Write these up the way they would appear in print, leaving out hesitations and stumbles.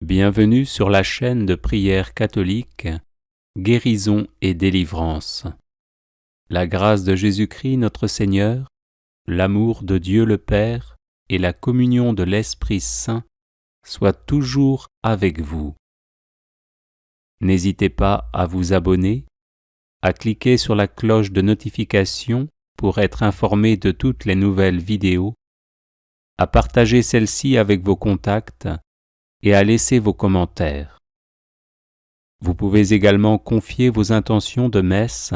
Bienvenue sur la chaîne de prière catholique, Guérison et délivrance. La grâce de Jésus-Christ notre Seigneur, l'amour de Dieu le Père et la communion de l'Esprit Saint soient toujours avec vous. N'hésitez pas à vous abonner, à cliquer sur la cloche de notification pour être informé de toutes les nouvelles vidéos, à partager celle-ci avec vos contacts et à laisser vos commentaires. Vous pouvez également confier vos intentions de messe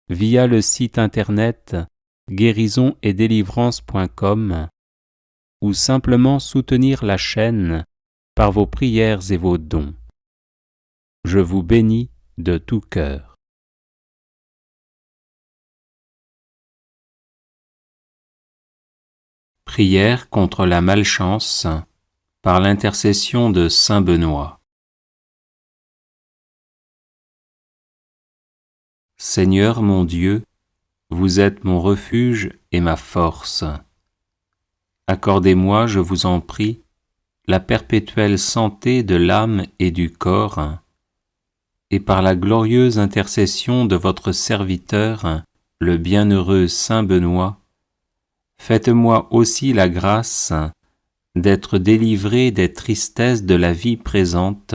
via le site internet guérisonetdélivrance.com ou simplement soutenir la chaîne par vos prières et vos dons. Je vous bénis de tout cœur. Prière contre la malchance par l'intercession de saint Benoît. Seigneur mon Dieu, vous êtes mon refuge et ma force. Accordez-moi, je vous en prie, la perpétuelle santé de l'âme et du corps, et par la glorieuse intercession de votre serviteur, le bienheureux saint Benoît, faites-moi aussi la grâce d'être délivré des tristesses de la vie présente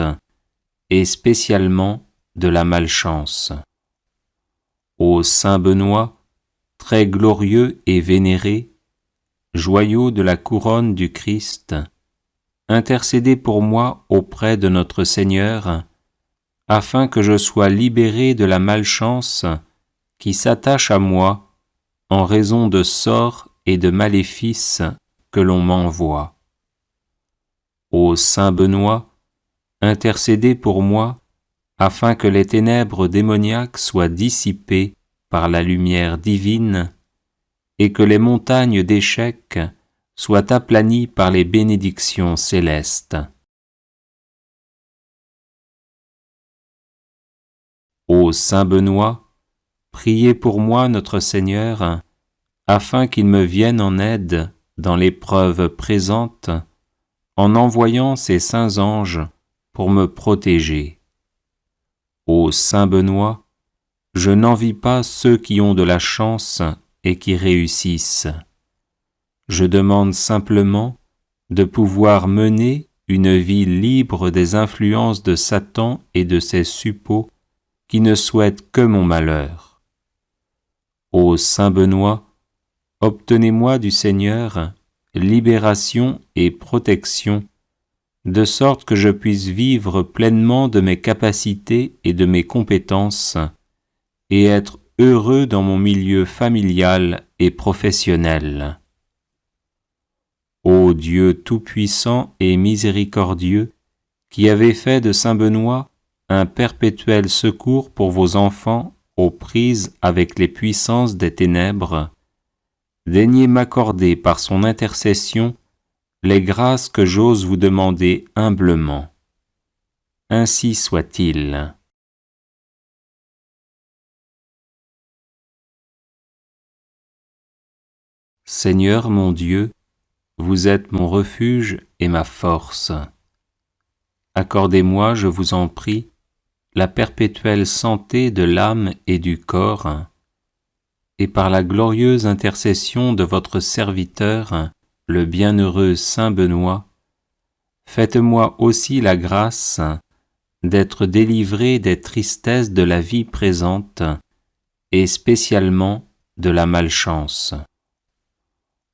et spécialement de la malchance. Ô saint Benoît, très glorieux et vénéré, joyau de la couronne du Christ, intercédez pour moi auprès de notre Seigneur, afin que je sois libéré de la malchance qui s'attache à moi en raison de sorts et de maléfices que l'on m'envoie. Ô saint Benoît, intercédez pour moi, afin que les ténèbres démoniaques soient dissipées par la lumière divine et que les montagnes d'échecs soient aplanies par les bénédictions célestes. Ô saint Benoît, priez pour moi notre Seigneur, afin qu'il me vienne en aide dans l'épreuve présente, en envoyant ses saints anges pour me protéger. Ô saint Benoît, je n'envie pas ceux qui ont de la chance et qui réussissent. Je demande simplement de pouvoir mener une vie libre des influences de Satan et de ses suppôts qui ne souhaitent que mon malheur. Ô saint Benoît, obtenez-moi du Seigneur libération et protection, de sorte que je puisse vivre pleinement de mes capacités et de mes compétences, et être heureux dans mon milieu familial et professionnel. Ô Dieu tout-puissant et miséricordieux, qui avez fait de saint Benoît un perpétuel secours pour vos enfants aux prises avec les puissances des ténèbres, daignez m'accorder par son intercession les grâces que j'ose vous demander humblement. Ainsi soit-il. Seigneur mon Dieu, vous êtes mon refuge et ma force. Accordez-moi, je vous en prie, la perpétuelle santé de l'âme et du corps, et par la glorieuse intercession de votre serviteur, le bienheureux saint Benoît, faites-moi aussi la grâce d'être délivré des tristesses de la vie présente et spécialement de la malchance.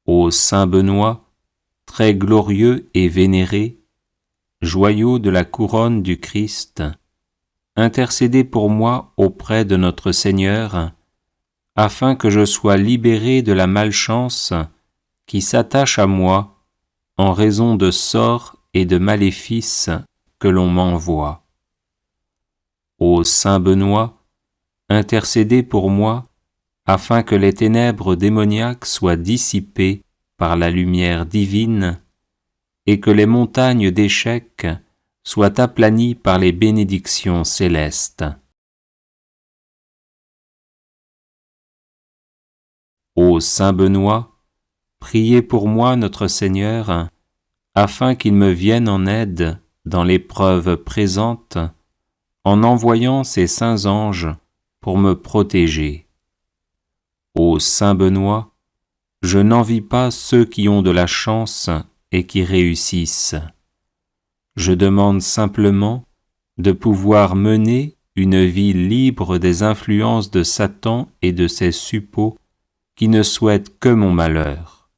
Ô saint Benoît, très glorieux et vénéré, joyau de la couronne du Christ, intercédez pour moi auprès de notre Seigneur, afin que je sois libéré de la malchance qui s'attache à moi en raison de sorts et de maléfices que l'on m'envoie. Ô saint Benoît, intercédez pour moi, afin que les ténèbres démoniaques soient dissipées par la lumière divine et que les montagnes d'échecs soient aplanies par les bénédictions célestes. Ô saint Benoît, priez pour moi notre Seigneur, afin qu'il me vienne en aide dans l'épreuve présente, en envoyant ses saints anges pour me protéger. Ô Saint Benoît, je n'envie pas ceux qui ont de la chance et qui réussissent. Je demande simplement de pouvoir mener une vie libre des influences de Satan et de ses suppôts qui ne souhaitent que mon malheur.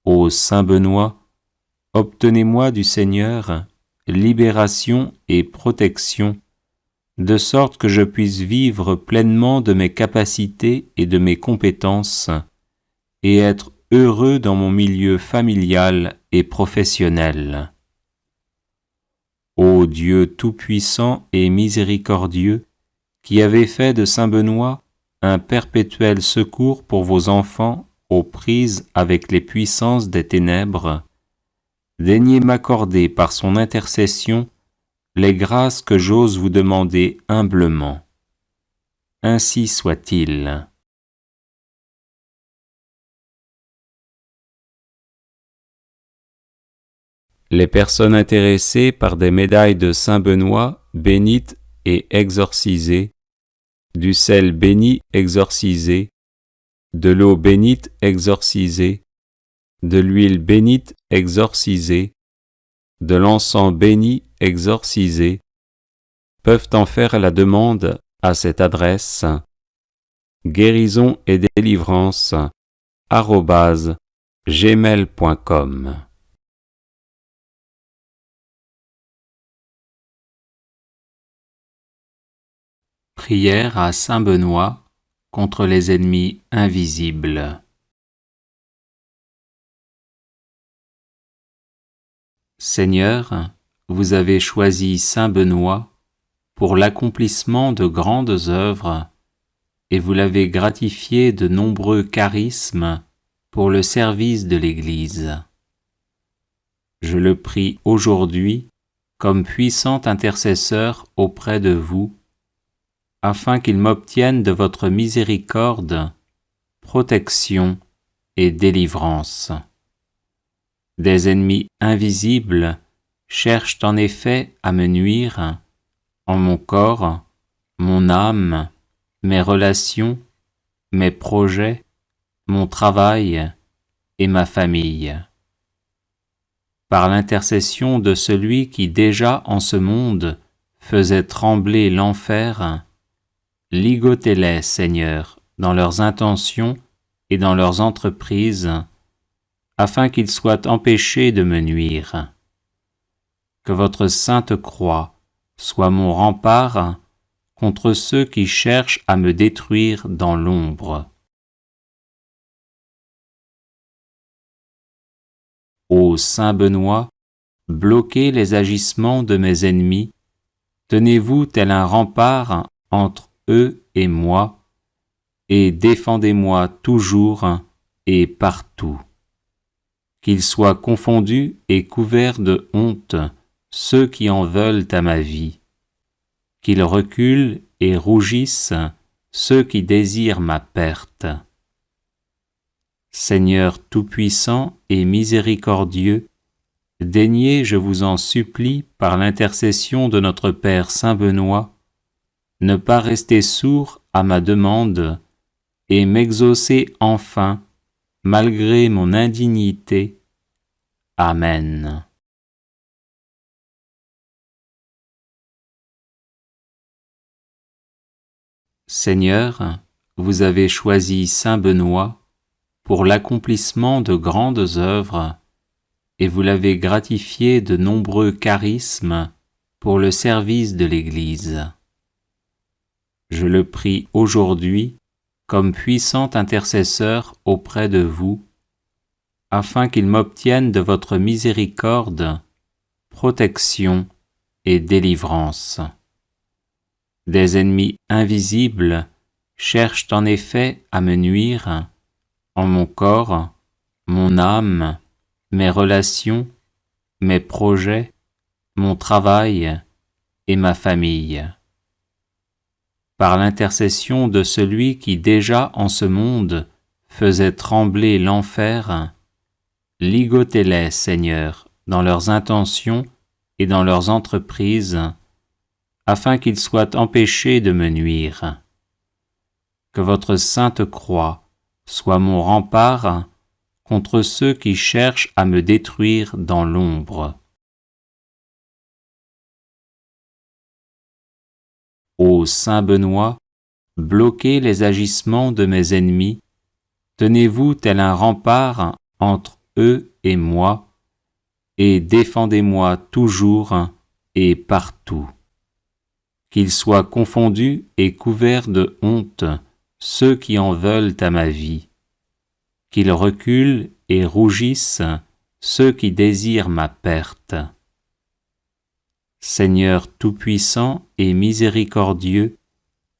Ô Saint Benoît, obtenez-moi du Seigneur libération et protection, de sorte que je puisse vivre pleinement de mes capacités et de mes compétences, et être heureux dans mon milieu familial et professionnel. Ô Dieu tout-puissant et miséricordieux, qui avez fait de Saint Benoît un perpétuel secours pour vos enfants aux prises avec les puissances des ténèbres, daignez m'accorder par son intercession les grâces que j'ose vous demander humblement. Ainsi soit-il. Les personnes intéressées par des médailles de Saint Benoît bénites et exorcisées, du sel béni exorcisé, de l'eau bénite exorcisée, de l'huile bénite exorcisée, de l'encens béni exorcisé, peuvent en faire la demande à cette adresse guérison et délivrance @gmail.com. Prière à Saint Benoît contre les ennemis invisibles. Seigneur, vous avez choisi Saint Benoît pour l'accomplissement de grandes œuvres et vous l'avez gratifié de nombreux charismes pour le service de l'Église. Je le prie aujourd'hui comme puissant intercesseur auprès de vous, afin qu'il m'obtienne de votre miséricorde, protection et délivrance. Des ennemis invisibles cherchent en effet à me nuire en mon corps, mon âme, mes relations, mes projets, mon travail et ma famille. Par l'intercession de celui qui déjà en ce monde faisait trembler l'enfer, ligotez-les, Seigneur, dans leurs intentions et dans leurs entreprises, afin qu'ils soient empêchés de me nuire. Que votre sainte croix soit mon rempart contre ceux qui cherchent à me détruire dans l'ombre. Ô Saint Benoît, bloquez les agissements de mes ennemis, tenez-vous tel un rempart entre eux et moi, et défendez-moi toujours et partout. Qu'ils soient confondus et couverts de honte ceux qui en veulent à ma vie. Qu'ils reculent et rougissent ceux qui désirent ma perte. Seigneur tout-puissant et miséricordieux, daignez, je vous en supplie, par l'intercession de notre Père Saint Benoît, ne pas rester sourd à ma demande et m'exaucer enfin, malgré mon indignité. Amen. Seigneur, vous avez choisi Saint Benoît pour l'accomplissement de grandes œuvres, et vous l'avez gratifié de nombreux charismes pour le service de l'Église. Je le prie aujourd'hui comme puissant intercesseur auprès de vous, afin qu'il m'obtienne de votre miséricorde, protection et délivrance. Des ennemis invisibles cherchent en effet à me nuire en mon corps, mon âme, mes relations, mes projets, mon travail et ma famille. Par l'intercession de celui qui déjà en ce monde faisait trembler l'enfer, ligotez-les, Seigneur, dans leurs intentions et dans leurs entreprises, afin qu'ils soient empêchés de me nuire. Que votre sainte croix soit mon rempart contre ceux qui cherchent à me détruire dans l'ombre. Ô Saint Benoît, bloquez les agissements de mes ennemis, tenez-vous tel un rempart entre eux et moi, et défendez-moi toujours et partout. Qu'ils soient confondus et couverts de honte ceux qui en veulent à ma vie, qu'ils reculent et rougissent ceux qui désirent ma perte. Seigneur tout-puissant et miséricordieux,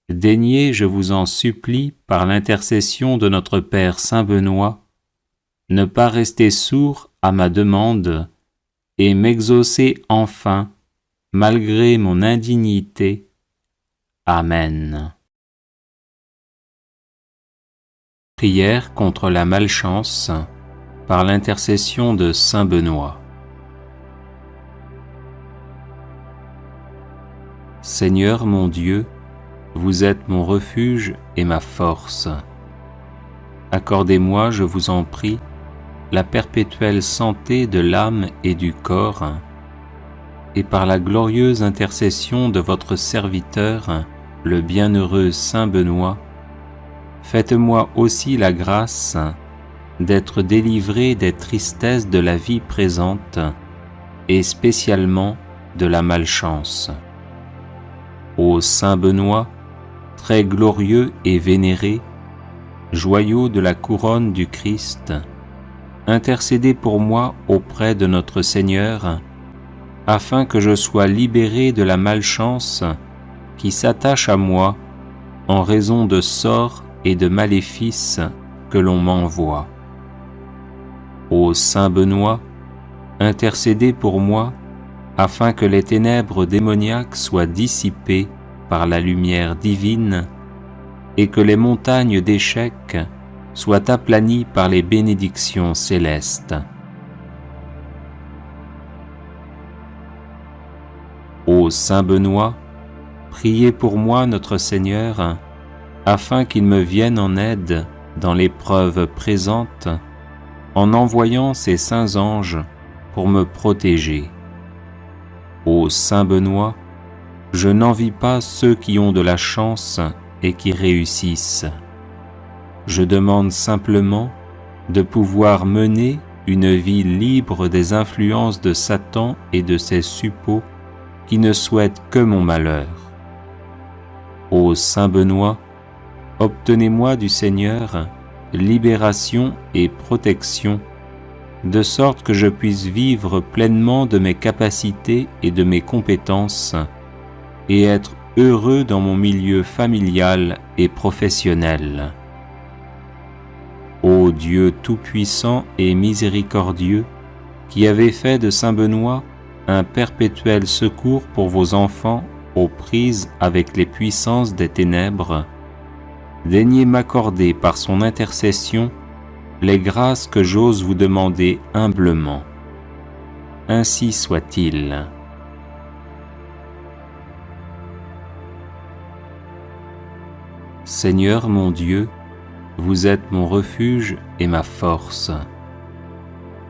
daignez, je vous en supplie, par l'intercession de notre Père Saint Benoît, ne pas rester sourd à ma demande et m'exaucer enfin, malgré mon indignité. Amen. Prière contre la malchance par l'intercession de Saint Benoît. Seigneur mon Dieu, vous êtes mon refuge et ma force. Accordez-moi, je vous en prie, la perpétuelle santé de l'âme et du corps, et par la glorieuse intercession de votre serviteur, le bienheureux Saint Benoît, faites-moi aussi la grâce d'être délivré des tristesses de la vie présente, et spécialement de la malchance. Ô Saint Benoît, très glorieux et vénéré, joyau de la couronne du Christ, intercédez pour moi auprès de notre Seigneur, afin que je sois libéré de la malchance qui s'attache à moi en raison de sorts et de maléfices que l'on m'envoie. Ô Saint Benoît, intercédez pour moi, afin que les ténèbres démoniaques soient dissipées par la lumière divine et que les montagnes d'échecs soient aplanies par les bénédictions célestes. Ô Saint Benoît, priez pour moi notre Seigneur, afin qu'il me vienne en aide dans l'épreuve présente, en envoyant ses saints anges pour me protéger. Ô Saint Benoît, je n'envie pas ceux qui ont de la chance et qui réussissent. Je demande simplement de pouvoir mener une vie libre des influences de Satan et de ses suppôts qui ne souhaitent que mon malheur. Ô Saint Benoît, obtenez-moi du Seigneur libération et protection, de sorte que je puisse vivre pleinement de mes capacités et de mes compétences, et être heureux dans mon milieu familial et professionnel. Ô Dieu tout-puissant et miséricordieux, qui avez fait de Saint Benoît un perpétuel secours pour vos enfants aux prises avec les puissances des ténèbres, daignez m'accorder par son intercession les grâces que j'ose vous demander humblement. Ainsi soit-il. Seigneur mon Dieu, vous êtes mon refuge et ma force.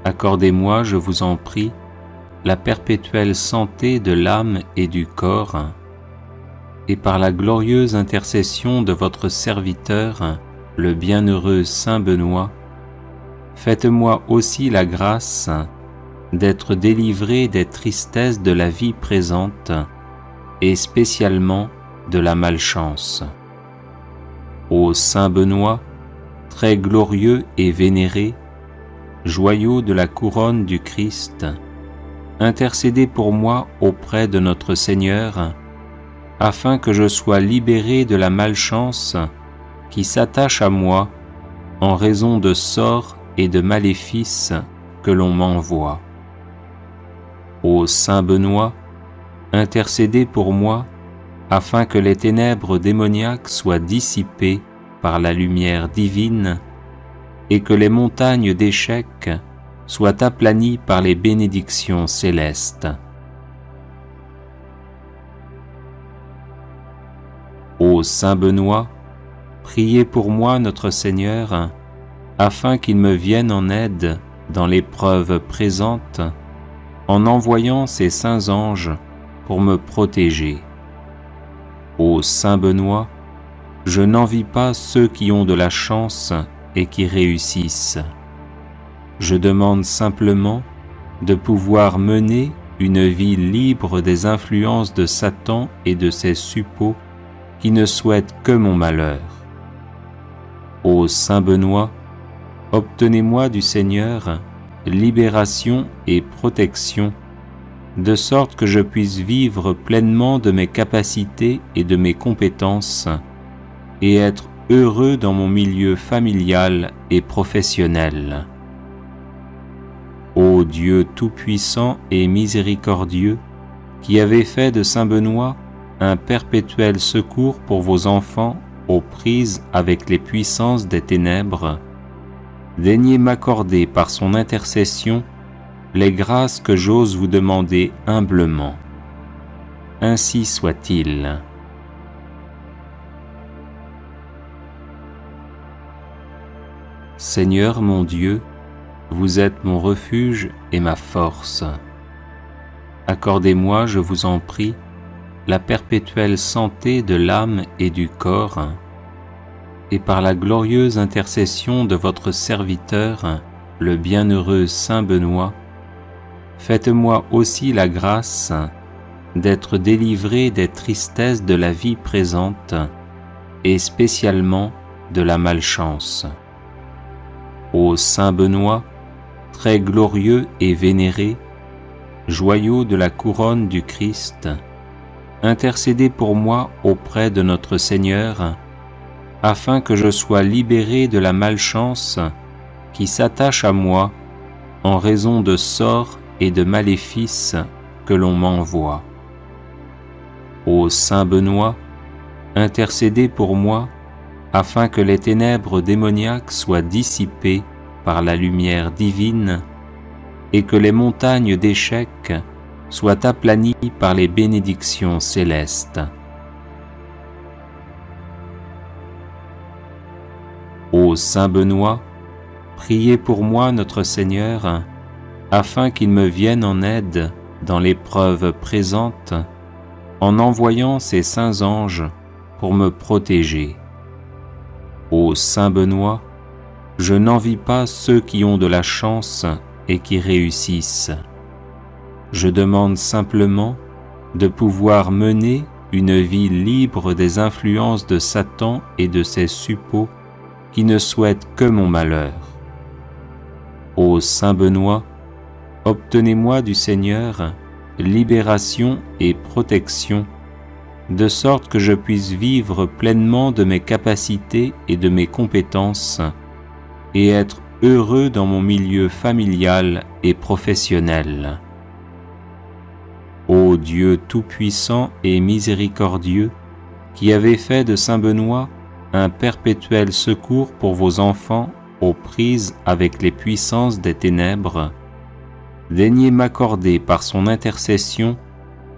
Accordez-moi, je vous en prie, la perpétuelle santé de l'âme et du corps, et par la glorieuse intercession de votre serviteur, le bienheureux Saint Benoît, faites-moi aussi la grâce d'être délivré des tristesses de la vie présente, et spécialement de la malchance. Ô Saint Benoît, très glorieux et vénéré, joyau de la couronne du Christ, intercédez pour moi auprès de notre Seigneur, afin que je sois libéré de la malchance qui s'attache à moi en raison de sorts et de maléfices que l'on m'envoie. Ô Saint Benoît, intercédez pour moi, afin que les ténèbres démoniaques soient dissipées par la lumière divine et que les montagnes d'échecs soient aplanies par les bénédictions célestes. Ô Saint Benoît, priez pour moi notre Seigneur, afin qu'il me vienne en aide dans l'épreuve présente, en envoyant ses saints anges pour me protéger. Ô Saint Benoît, je n'envie pas ceux qui ont de la chance et qui réussissent. Je demande simplement de pouvoir mener une vie libre des influences de Satan et de ses suppôts qui ne souhaitent que mon malheur. Ô Saint Benoît, obtenez-moi du Seigneur libération et protection, de sorte que je puisse vivre pleinement de mes capacités et de mes compétences, et être heureux dans mon milieu familial et professionnel. Ô Dieu tout-puissant et miséricordieux, qui avez fait de Saint Benoît un perpétuel secours pour vos enfants aux prises avec les puissances des ténèbres, daignez m'accorder par son intercession les grâces que j'ose vous demander humblement. Ainsi soit-il. Seigneur mon Dieu, vous êtes mon refuge et ma force. Accordez-moi, je vous en prie, la perpétuelle santé de l'âme et du corps, et par la glorieuse intercession de votre serviteur, le bienheureux Saint Benoît, faites-moi aussi la grâce d'être délivré des tristesses de la vie présente, et spécialement de la malchance. Ô Saint Benoît, très glorieux et vénéré, joyau de la couronne du Christ, intercédez pour moi auprès de notre Seigneur, afin que je sois libéré de la malchance qui s'attache à moi en raison de sorts et de maléfices que l'on m'envoie. Ô Saint Benoît, intercédez pour moi, afin que les ténèbres démoniaques soient dissipées par la lumière divine et que les montagnes d'échecs soient aplanies par les bénédictions célestes. Ô Saint Benoît, priez pour moi notre Seigneur, afin qu'il me vienne en aide dans l'épreuve présente, en envoyant ses saints anges pour me protéger. Ô Saint Benoît, je n'envie pas ceux qui ont de la chance et qui réussissent. Je demande simplement de pouvoir mener une vie libre des influences de Satan et de ses suppôts qui ne souhaitent que mon malheur. Ô Saint Benoît, obtenez-moi du Seigneur libération et protection, de sorte que je puisse vivre pleinement de mes capacités et de mes compétences, et être heureux dans mon milieu familial et professionnel. Ô Dieu tout-puissant et miséricordieux, qui avez fait de Saint Benoît un perpétuel secours pour vos enfants aux prises avec les puissances des ténèbres, daignez m'accorder par son intercession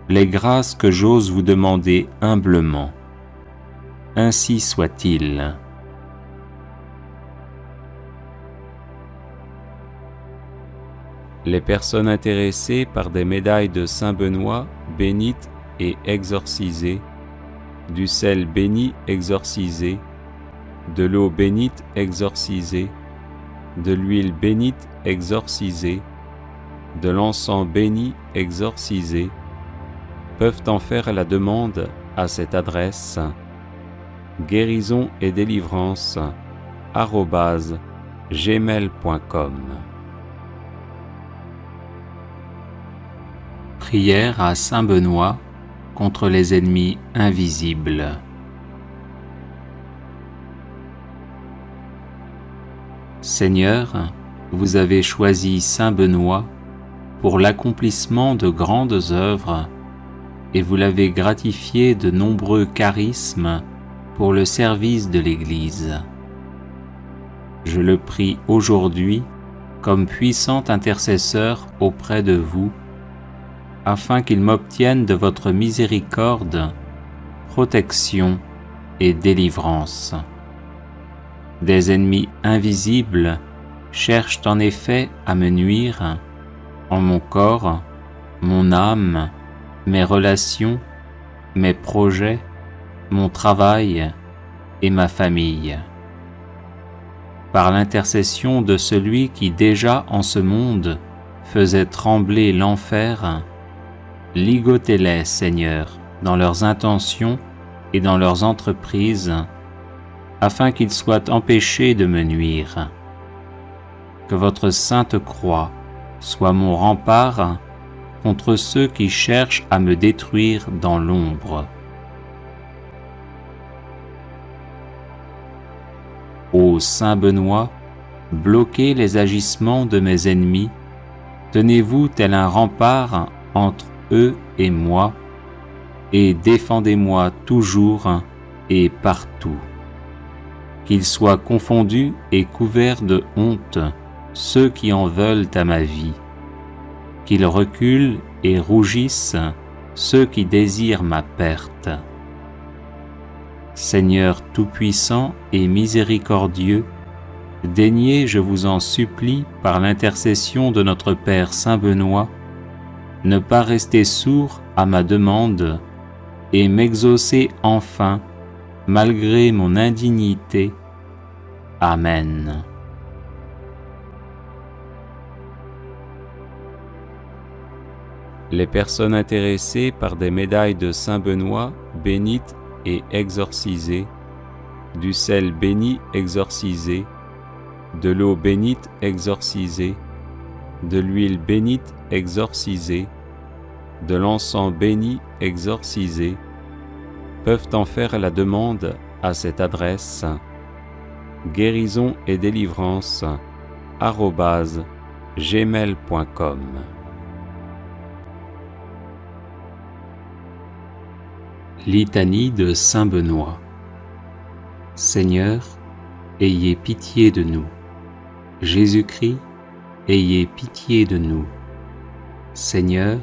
les grâces que j'ose vous demander humblement. Ainsi soit-il. Les personnes intéressées par des médailles de Saint Benoît bénites et exorcisées, du sel béni exorcisé, de l'eau bénite exorcisée, de l'huile bénite exorcisée, de l'encens béni exorcisé, peuvent en faire la demande à cette adresse guérison et délivrance @gmail.com. Prière à Saint Benoît contre les ennemis invisibles. Seigneur, vous avez choisi Saint Benoît pour l'accomplissement de grandes œuvres et vous l'avez gratifié de nombreux charismes pour le service de l'Église. Je le prie aujourd'hui comme puissant intercesseur auprès de vous, afin qu'il m'obtienne de votre miséricorde, protection et délivrance. Des ennemis invisibles cherchent en effet à me nuire en mon corps, mon âme, mes relations, mes projets, mon travail et ma famille. Par l'intercession de celui qui déjà en ce monde faisait trembler l'enfer, ligotez-les, Seigneur, dans leurs intentions et dans leurs entreprises, afin qu'ils soient empêchés de me nuire. Que votre sainte croix soit mon rempart contre ceux qui cherchent à me détruire dans l'ombre. Ô Saint Benoît, bloquez les agissements de mes ennemis, tenez-vous tel un rempart entre eux et moi, et défendez-moi toujours et partout. Qu'ils soient confondus et couverts de honte ceux qui en veulent à ma vie, qu'ils reculent et rougissent ceux qui désirent ma perte. Seigneur tout-puissant et miséricordieux, daignez, je vous en supplie, par l'intercession de notre Père Saint Benoît, ne pas rester sourd à ma demande et m'exaucer enfin, malgré mon indignité. Amen. Les personnes intéressées par des médailles de Saint Benoît bénites et exorcisées, du sel béni exorcisé, de l'eau bénite exorcisée, de l'huile bénite exorcisée, de l'encens béni exorcisé, peuvent en faire la demande à cette adresse guérison et délivrance @gmail.com. Litanie de Saint Benoît. Seigneur, ayez pitié de nous. Jésus-Christ, ayez pitié de nous. Seigneur,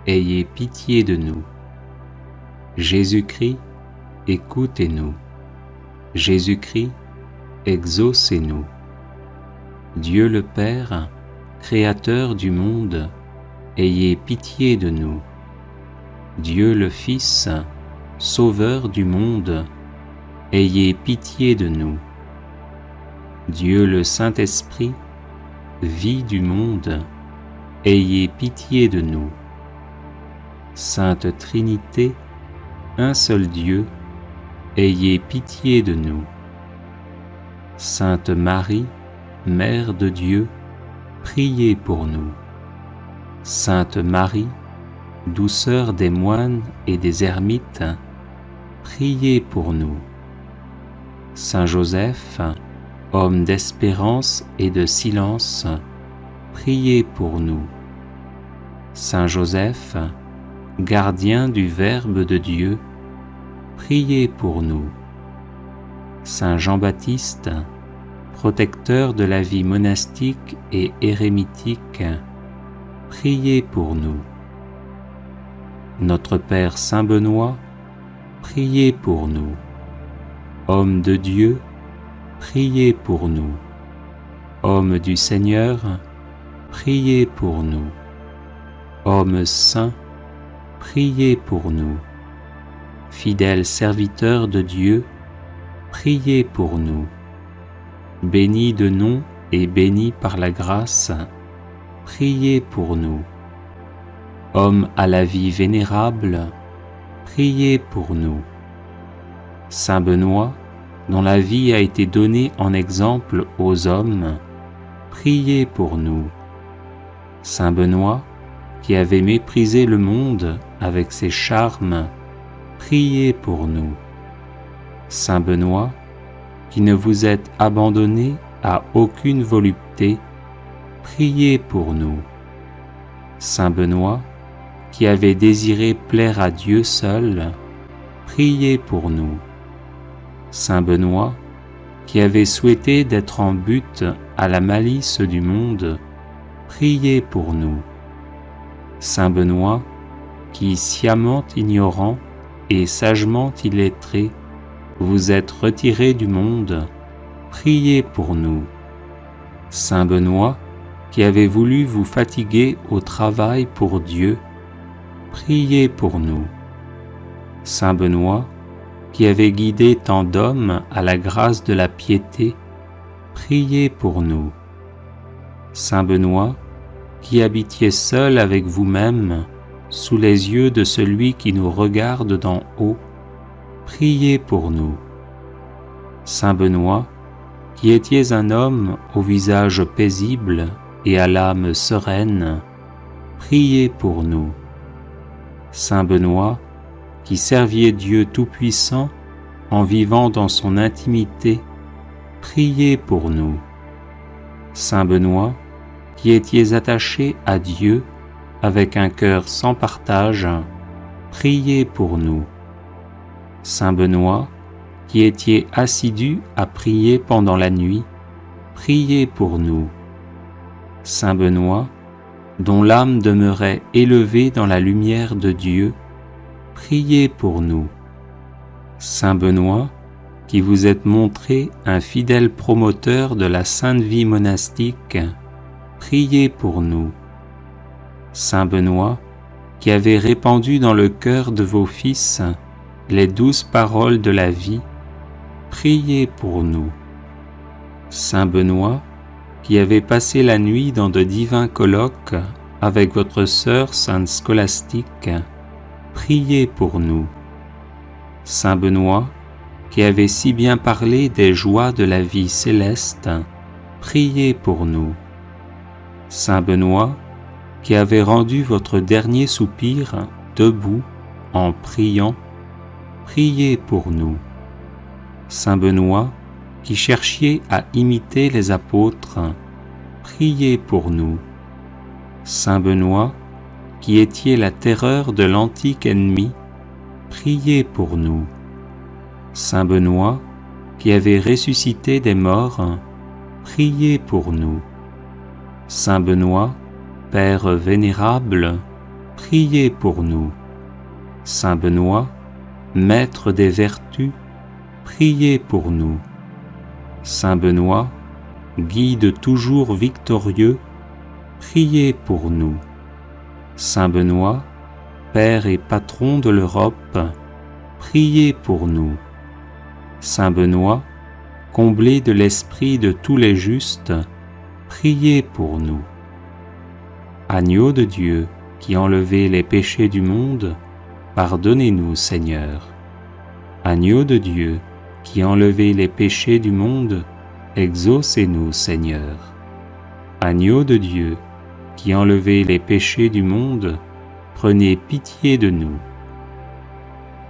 ayez pitié de nous. Jésus-Christ, écoutez-nous. Jésus-Christ, exaucez-nous. Dieu le Père, Créateur du monde, ayez pitié de nous. Dieu le Fils, Sauveur du monde, ayez pitié de nous. Dieu le Saint-Esprit, vie du monde, ayez pitié de nous. Sainte Trinité, un seul Dieu, ayez pitié de nous. Sainte Marie, Mère de Dieu, priez pour nous. Sainte Marie, douceur des moines et des ermites, priez pour nous. Saint Joseph, homme d'espérance et de silence, priez pour nous. Saint Joseph, gardien du Verbe de Dieu, priez pour nous. Saint Jean-Baptiste, protecteur de la vie monastique et érémitique, priez pour nous. Notre Père Saint Benoît, priez pour nous. Homme de Dieu, priez pour nous. Homme du Seigneur, priez pour nous. Homme saint, priez pour nous. Fidèle serviteur de Dieu, priez pour nous. Béni de nom et béni par la grâce, priez pour nous. Homme à la vie vénérable, priez pour nous. Saint Benoît, dont la vie a été donnée en exemple aux hommes, priez pour nous. Saint Benoît, qui avait méprisé le monde avec ses charmes, priez pour nous. Saint Benoît, qui ne vous êtes abandonné à aucune volupté, priez pour nous. Saint Benoît, qui avait désiré plaire à Dieu seul, priez pour nous. Saint Benoît, qui avait souhaité d'être en butte à la malice du monde, priez pour nous. Saint Benoît, qui, sciemment ignorant et sagement illettré, vous êtes retiré du monde, priez pour nous. Saint Benoît, qui avez voulu vous fatiguer au travail pour Dieu, priez pour nous. Saint Benoît, qui avez guidé tant d'hommes à la grâce de la piété, priez pour nous. Saint Benoît, qui habitiez seul avec vous-même, sous les yeux de celui qui nous regarde d'en haut, priez pour nous. Saint Benoît, qui étiez un homme au visage paisible et à l'âme sereine, priez pour nous. Saint Benoît, qui serviez Dieu Tout-Puissant en vivant dans son intimité, priez pour nous. Saint Benoît, qui étiez attaché à Dieu avec un cœur sans partage, priez pour nous. Saint Benoît, qui étiez assidu à prier pendant la nuit, priez pour nous. Saint Benoît, dont l'âme demeurait élevée dans la lumière de Dieu, priez pour nous. Saint Benoît, qui vous êtes montré un fidèle promoteur de la sainte vie monastique, priez pour nous. Saint Benoît, qui avez répandu dans le cœur de vos fils les douces paroles de la vie, priez pour nous. Saint Benoît, qui avez passé la nuit dans de divins colloques avec votre sœur sainte Scolastique, priez pour nous. Saint Benoît, qui avez si bien parlé des joies de la vie céleste, priez pour nous. Saint Benoît, qui avez rendu votre dernier soupir debout en priant, priez pour nous. Saint Benoît, qui cherchiez à imiter les apôtres, priez pour nous. Saint Benoît, qui étiez la terreur de l'antique ennemi, priez pour nous. Saint Benoît, qui avez ressuscité des morts, priez pour nous. Saint Benoît, Père vénérable, priez pour nous. Saint Benoît, Maître des vertus, priez pour nous. Saint Benoît, Guide toujours victorieux, priez pour nous. Saint Benoît, Père et Patron de l'Europe, priez pour nous. Saint Benoît, comblé de l'esprit de tous les justes, priez pour nous. Agneau de Dieu, qui enlevez les péchés du monde, pardonnez-nous, Seigneur. Agneau de Dieu, qui enlevez les péchés du monde, exaucez-nous, Seigneur. Agneau de Dieu, qui enlevez les péchés du monde, prenez pitié de nous.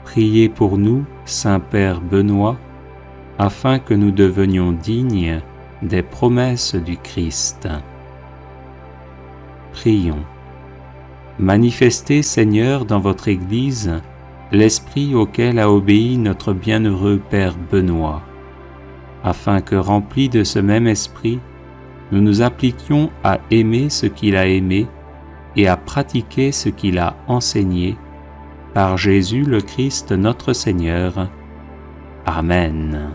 Priez pour nous, Saint-Père Benoît, afin que nous devenions dignes des promesses du Christ. Prions. Manifestez, Seigneur, dans votre Église, l'esprit auquel a obéi notre bienheureux Père Benoît, afin que, remplis de ce même esprit, nous nous appliquions à aimer ce qu'il a aimé et à pratiquer ce qu'il a enseigné, par Jésus le Christ notre Seigneur. Amen.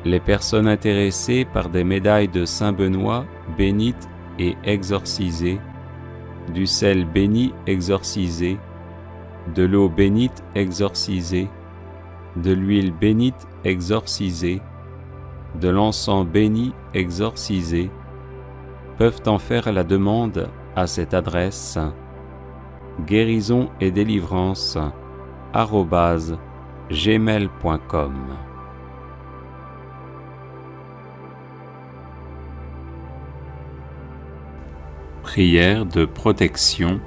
Les personnes intéressées par des médailles de Saint Benoît bénites et exorcisées, du sel béni exorcisé, de l'eau bénite exorcisée, de l'huile bénite exorcisée, de l'encens béni exorcisé, peuvent en faire la demande à cette adresse guérison et délivrance @gmail.com. Prière de protection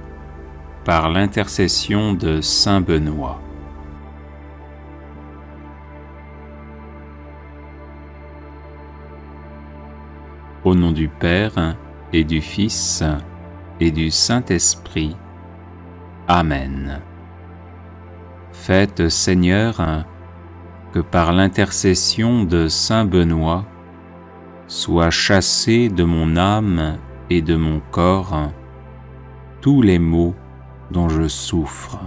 par l'intercession de Saint Benoît. Au nom du Père et du Fils et du Saint-Esprit. Amen. Faites, Seigneur, que par l'intercession de Saint Benoît, soit chassé de mon âme et de mon corps tous les maux dont je souffre.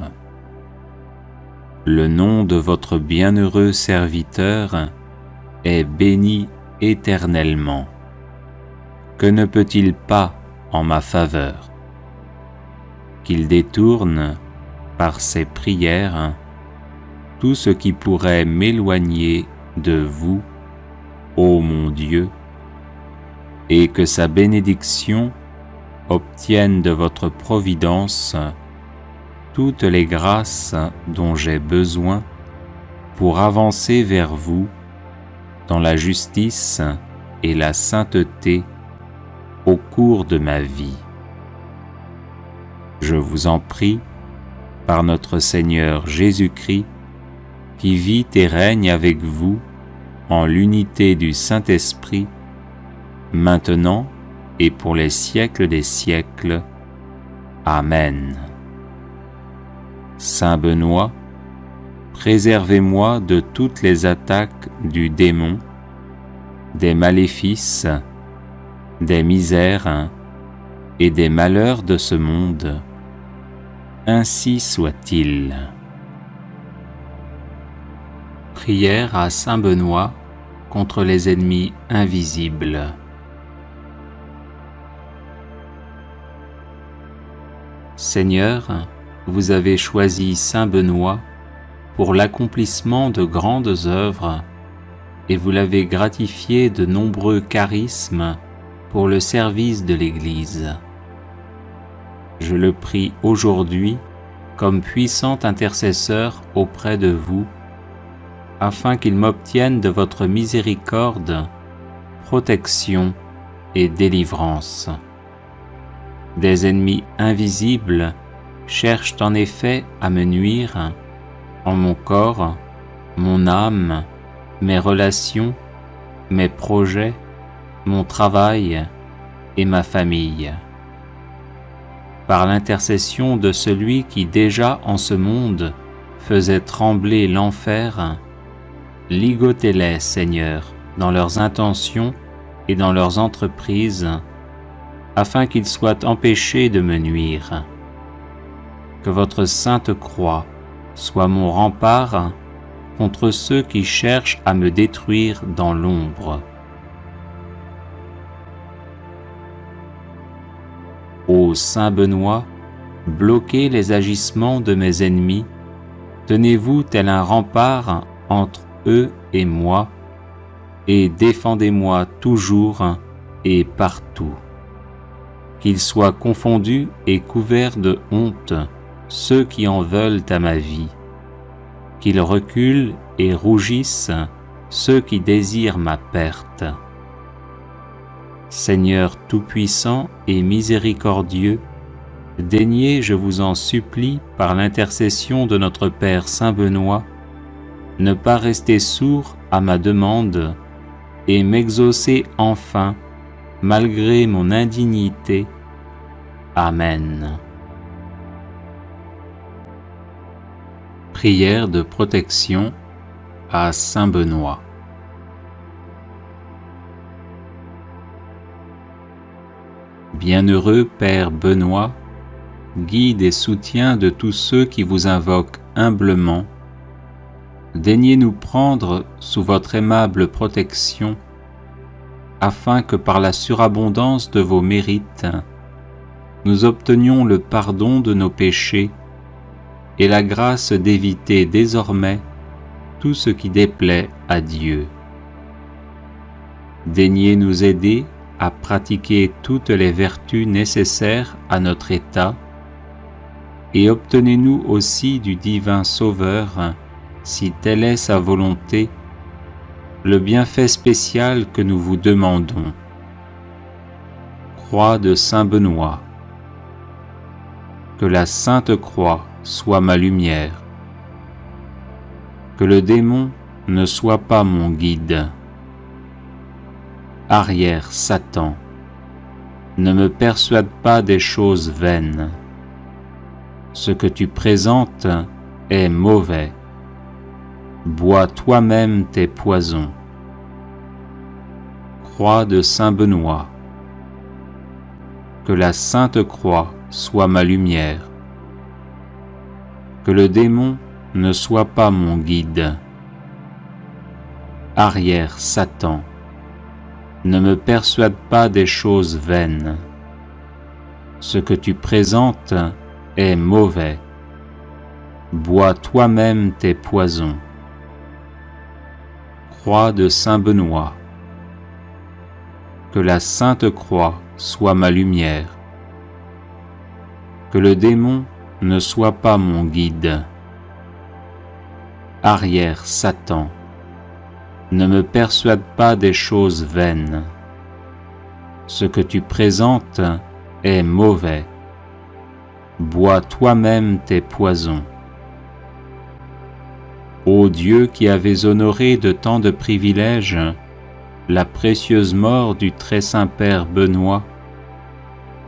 Le nom de votre bienheureux serviteur est béni éternellement. Que ne peut-il pas en ma faveur? Qu'il détourne, par ses prières, tout ce qui pourrait m'éloigner de vous, ô mon Dieu, et que sa bénédiction obtienne de votre providence toutes les grâces dont j'ai besoin pour avancer vers vous dans la justice et la sainteté au cours de ma vie. Je vous en prie, par notre Seigneur Jésus-Christ, qui vit et règne avec vous en l'unité du Saint-Esprit, maintenant et pour les siècles des siècles. Amen. Saint Benoît, préservez-moi de toutes les attaques du démon, des maléfices, des misères et des malheurs de ce monde. Ainsi soit-il. Prière à Saint Benoît contre les ennemis invisibles. Seigneur, vous avez choisi Saint Benoît pour l'accomplissement de grandes œuvres et vous l'avez gratifié de nombreux charismes pour le service de l'Église. Je le prie aujourd'hui comme puissant intercesseur auprès de vous, afin qu'il m'obtienne de votre miséricorde, protection et délivrance. Des ennemis invisibles cherchent en effet à me nuire en mon corps, mon âme, mes relations, mes projets, mon travail et ma famille. Par l'intercession de celui qui déjà en ce monde faisait trembler l'enfer, ligotez-les, Seigneur, dans leurs intentions et dans leurs entreprises, afin qu'ils soient empêchés de me nuire. Que votre sainte croix soit mon rempart contre ceux qui cherchent à me détruire dans l'ombre. Ô Saint Benoît, bloquez les agissements de mes ennemis, tenez-vous tel un rempart entre eux et moi, et défendez-moi toujours et partout. Qu'ils soient confondus et couverts de honte ceux qui en veulent à ma vie, qu'ils reculent et rougissent ceux qui désirent ma perte. Seigneur tout-puissant et miséricordieux, daignez, je vous en supplie, par l'intercession de notre Père Saint Benoît, ne pas rester sourd à ma demande et m'exaucer enfin, malgré mon indignité. Amen. Prière de protection à Saint Benoît. Bienheureux Père Benoît, guide et soutien de tous ceux qui vous invoquent humblement, daignez nous prendre sous votre aimable protection, afin que par la surabondance de vos mérites, nous obtenions le pardon de nos péchés et la grâce d'éviter désormais tout ce qui déplaît à Dieu. Daignez nous aider à pratiquer toutes les vertus nécessaires à notre état, et obtenez-nous aussi du divin Sauveur, si telle est sa volonté, le bienfait spécial que nous vous demandons. Croix de Saint Benoît. Que la Sainte Croix soit ma lumière. Que le démon ne soit pas mon guide. Arrière, Satan, ne me persuade pas des choses vaines. Ce que tu présentes est mauvais. Bois toi-même tes poisons. Croix de Saint Benoît. Que la Sainte Croix soit ma lumière. Que le démon ne soit pas mon guide. Arrière, Satan, ne me persuade pas des choses vaines. Ce que tu présentes est mauvais. Bois toi-même tes poisons. Croix de Saint Benoît. Que la Sainte Croix soit ma lumière. Que le démon ne soit pas mon guide. Arrière, Satan, ne me persuade pas des choses vaines. Ce que tu présentes est mauvais. Bois toi-même tes poisons. Ô Dieu qui avais honoré de tant de privilèges la précieuse mort du très saint Père Benoît,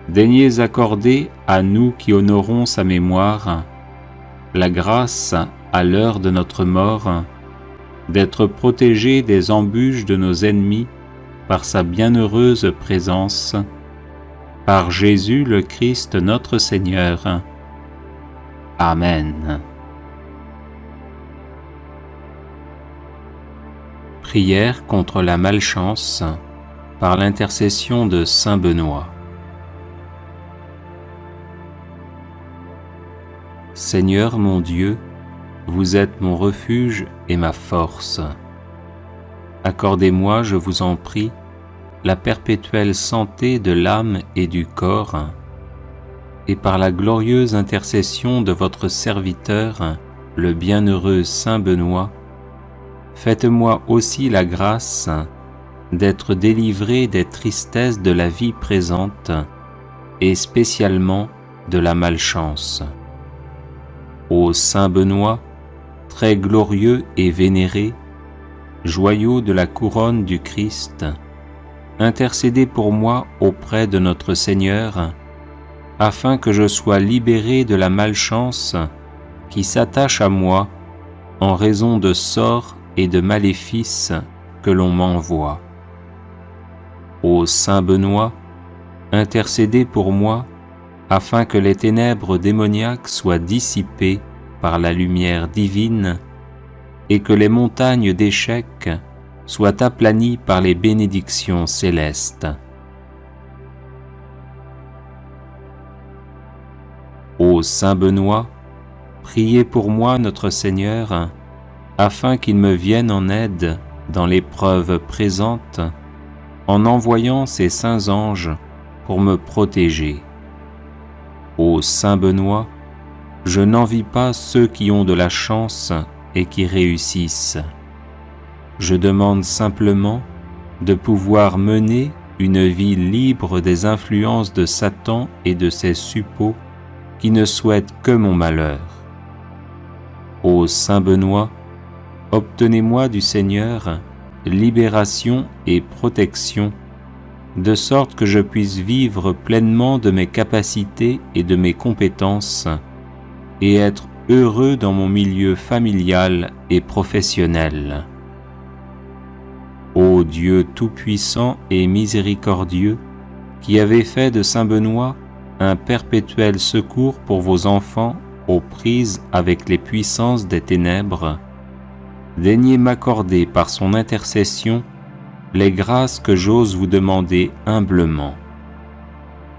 daignez accorder à nous qui honorons sa mémoire la grâce, à l'heure de notre mort, d'être protégés des embûches de nos ennemis par sa bienheureuse présence, par Jésus le Christ notre Seigneur. Amen. Prière contre la malchance par l'intercession de Saint Benoît. Seigneur mon Dieu, vous êtes mon refuge et ma force. Accordez-moi, je vous en prie, la perpétuelle santé de l'âme et du corps, et par la glorieuse intercession de votre serviteur, le bienheureux Saint Benoît, faites-moi aussi la grâce d'être délivré des tristesses de la vie présente et spécialement de la malchance. Ô Saint Benoît, très glorieux et vénéré, joyau de la couronne du Christ, intercédez pour moi auprès de notre Seigneur, afin que je sois libéré de la malchance qui s'attache à moi en raison de sorts et de maléfices que l'on m'envoie. Ô Saint Benoît, intercédez pour moi, afin que les ténèbres démoniaques soient dissipées par la lumière divine et que les montagnes d'échecs soient aplanies par les bénédictions célestes. Ô Saint Benoît, priez pour moi notre Seigneur, afin qu'il me vienne en aide dans l'épreuve présente, en envoyant ses saints anges pour me protéger. Ô Saint Benoît, je n'envie pas ceux qui ont de la chance et qui réussissent. Je demande simplement de pouvoir mener une vie libre des influences de Satan et de ses suppôts qui ne souhaitent que mon malheur. Ô Saint Benoît, obtenez-moi du Seigneur libération et protection, de sorte que je puisse vivre pleinement de mes capacités et de mes compétences, et être heureux dans mon milieu familial et professionnel. Ô Dieu tout-puissant et miséricordieux, qui avez fait de Saint Benoît un perpétuel secours pour vos enfants aux prises avec les puissances des ténèbres, daignez m'accorder par son intercession les grâces que j'ose vous demander humblement.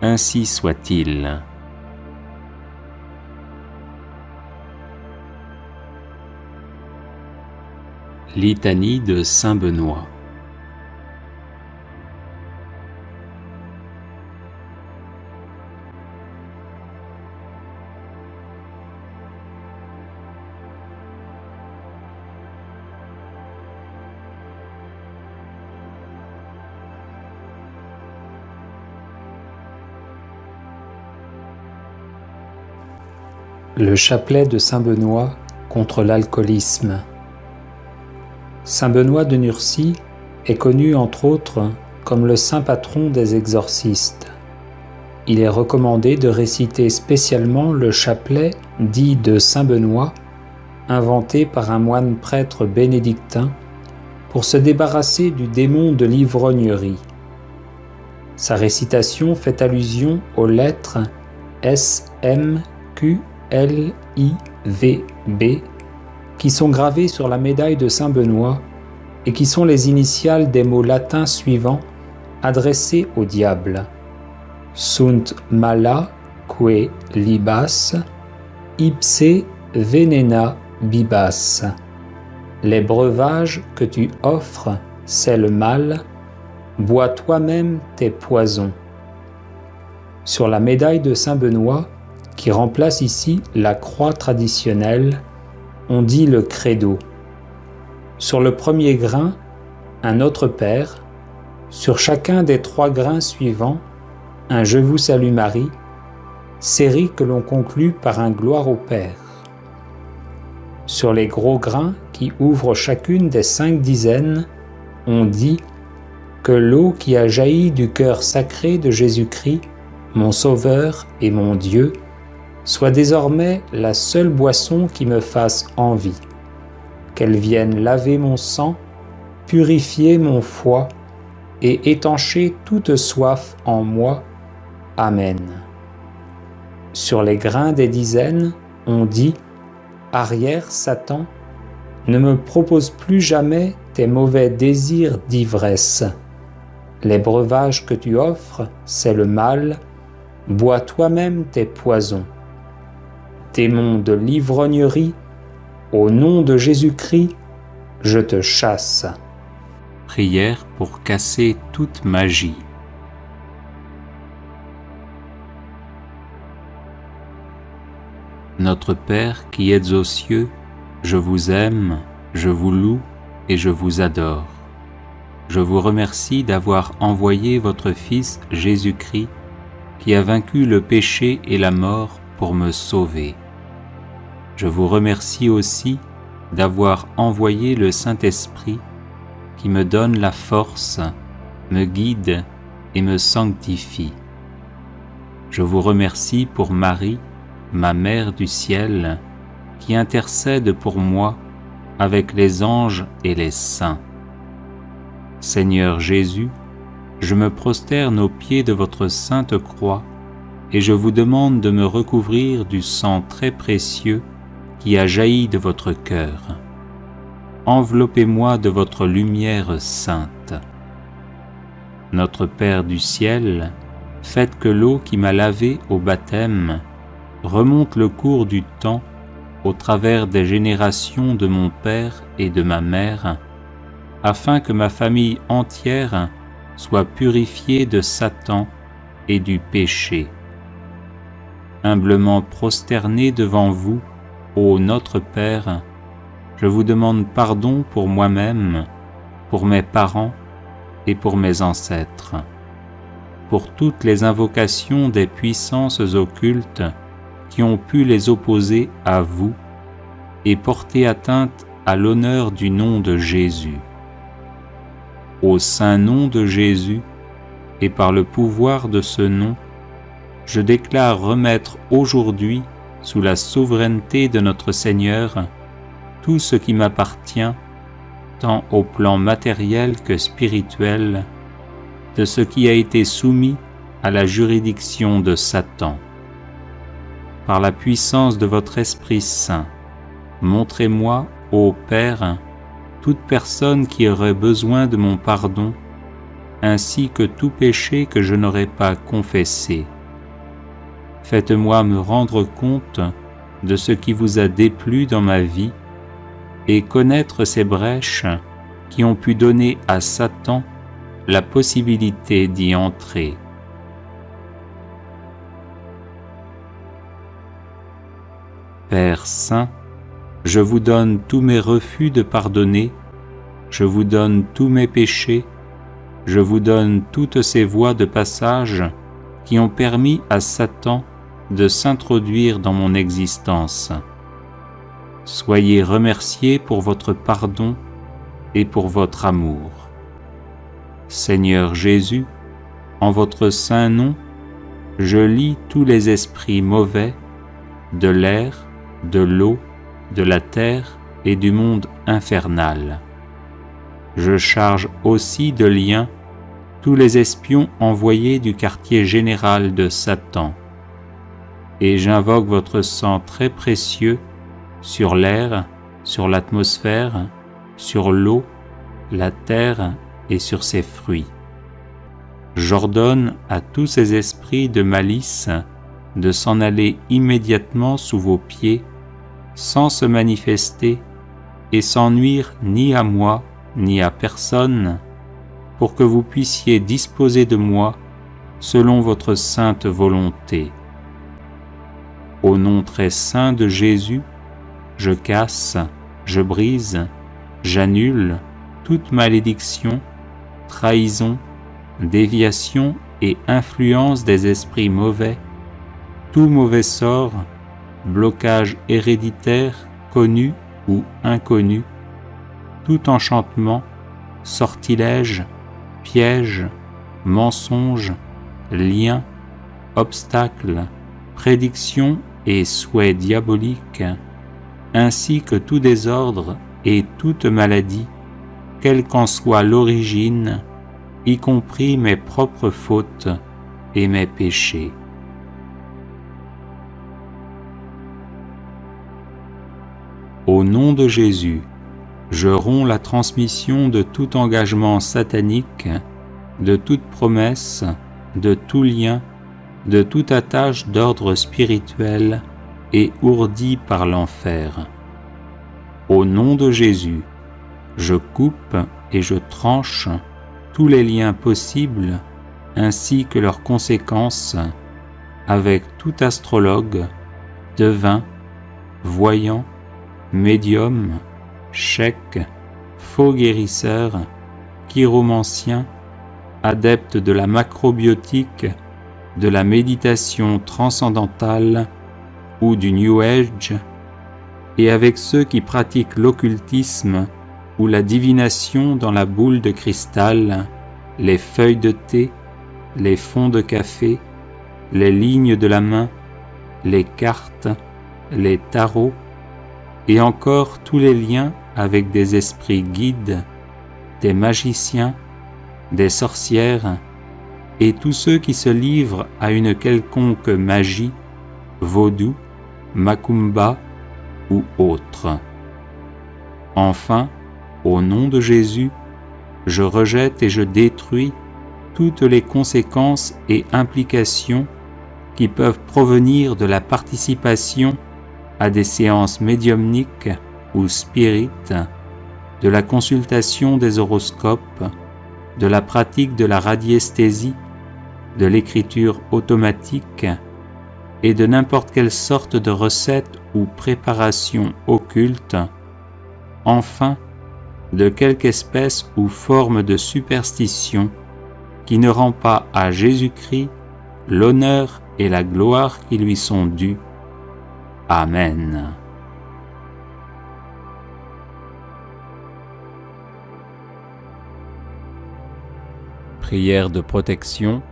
Ainsi soit-il. Litanie de Saint Benoît. Le chapelet de Saint Benoît contre l'alcoolisme. Saint Benoît de Nursie est connu entre autres comme le saint patron des exorcistes. Il est recommandé de réciter spécialement le chapelet dit de Saint Benoît, inventé par un moine prêtre bénédictin, pour se débarrasser du démon de l'ivrognerie. Sa récitation fait allusion aux lettres qui sont gravés sur la médaille de Saint Benoît et qui sont les initiales des mots latins suivants adressés au diable. Sunt mala que libas, ipse venena bibas. Les breuvages que tu offres, c'est le mal, bois toi-même tes poisons. Sur la médaille de Saint Benoît, qui remplace ici la croix traditionnelle, on dit le credo. Sur le premier grain, un Notre Père. Sur chacun des 3 grains suivants, un Je vous salue Marie, série que l'on conclut par un Gloire au Père. Sur les gros grains qui ouvrent chacune des 5 dizaines, on dit que l'eau qui a jailli du cœur sacré de Jésus-Christ, mon Sauveur et mon Dieu, soit désormais la seule boisson qui me fasse envie, qu'elle vienne laver mon sang, purifier mon foie et étancher toute soif en moi. Amen. Sur les grains des dizaines, on dit « Arrière, Satan, ne me propose plus jamais tes mauvais désirs d'ivresse. Les breuvages que tu offres, c'est le mal, bois toi-même tes poisons. Démon de l'ivrognerie, au nom de Jésus-Christ, je te chasse. » Prière pour casser toute magie. Notre Père qui êtes aux cieux, je vous aime, je vous loue et je vous adore. Je vous remercie d'avoir envoyé votre Fils Jésus-Christ, qui a vaincu le péché et la mort pour me sauver. Je vous remercie aussi d'avoir envoyé le Saint-Esprit qui me donne la force, me guide et me sanctifie. Je vous remercie pour Marie, ma Mère du ciel, qui intercède pour moi avec les anges et les saints. Seigneur Jésus, je me prosterne aux pieds de votre sainte croix et je vous demande de me recouvrir du sang très précieux qui a jailli de votre cœur. Enveloppez-moi de votre lumière sainte. Notre Père du ciel, faites que l'eau qui m'a lavé au baptême remonte le cours du temps au travers des générations de mon Père et de ma Mère, afin que ma famille entière soit purifiée de Satan et du péché. Humblement prosterné devant vous, ô notre Père, je vous demande pardon pour moi-même, pour mes parents et pour mes ancêtres, pour toutes les invocations des puissances occultes qui ont pu les opposer à vous et porter atteinte à l'honneur du nom de Jésus. Au saint nom de Jésus, et par le pouvoir de ce nom, je déclare remettre aujourd'hui, sous la souveraineté de notre Seigneur, tout ce qui m'appartient, tant au plan matériel que spirituel, de ce qui a été soumis à la juridiction de Satan. Par la puissance de votre Esprit Saint, montrez-moi, ô Père, toute personne qui aurait besoin de mon pardon, ainsi que tout péché que je n'aurais pas confessé. Faites-moi me rendre compte de ce qui vous a déplu dans ma vie et connaître ces brèches qui ont pu donner à Satan la possibilité d'y entrer. Père Saint, je vous donne tous mes refus de pardonner, je vous donne tous mes péchés, je vous donne toutes ces voies de passage qui ont permis à Satan de s'introduire dans mon existence. Soyez remerciés pour votre pardon et pour votre amour. Seigneur Jésus, en votre saint nom, je lie tous les esprits mauvais de l'air, de l'eau, de la terre et du monde infernal. Je charge aussi de liens tous les espions envoyés du quartier général de Satan. et j'invoque votre sang très précieux sur l'air, sur l'atmosphère, sur l'eau, la terre et sur ses fruits. J'ordonne à tous ces esprits de malice de s'en aller immédiatement sous vos pieds, sans se manifester et sans nuire ni à moi ni à personne, pour que vous puissiez disposer de moi selon votre sainte volonté. Au nom très saint de Jésus, je casse, je brise, j'annule toute malédiction, trahison, déviation et influence des esprits mauvais, tout mauvais sort, blocage héréditaire, connu ou inconnu, tout enchantement, sortilège, piège, mensonge, lien, obstacle, prédiction et souhait diabolique, ainsi que tout désordre et toute maladie, quelle qu'en soit l'origine, y compris mes propres fautes et mes péchés. Au nom de Jésus, je romps la transmission de tout engagement satanique, de toute promesse, de tout lien, de toute attache d'ordre spirituel et ourdi par l'enfer. Au nom de Jésus, je coupe et je tranche tous les liens possibles ainsi que leurs conséquences avec tout astrologue, devin, voyant, médium, cheik, faux guérisseur, chiromancien, adepte de la macrobiotique, de la méditation transcendantale ou du New Age, et avec ceux qui pratiquent l'occultisme ou la divination dans la boule de cristal, les feuilles de thé, les fonds de café, les lignes de la main, les cartes, les tarots, et encore tous les liens avec des esprits guides, des magiciens, des sorcières, et tous ceux qui se livrent à une quelconque magie, vaudou, macumba ou autre. Enfin, au nom de Jésus, je rejette et je détruis toutes les conséquences et implications qui peuvent provenir de la participation à des séances médiumniques ou spirites, de la consultation des horoscopes, de la pratique de la radiesthésie, de l'écriture automatique et de n'importe quelle sorte de recette ou préparation occulte, enfin de quelque espèce ou forme de superstition qui ne rend pas à Jésus-Christ l'honneur et la gloire qui lui sont dus. Amen. Prière de protection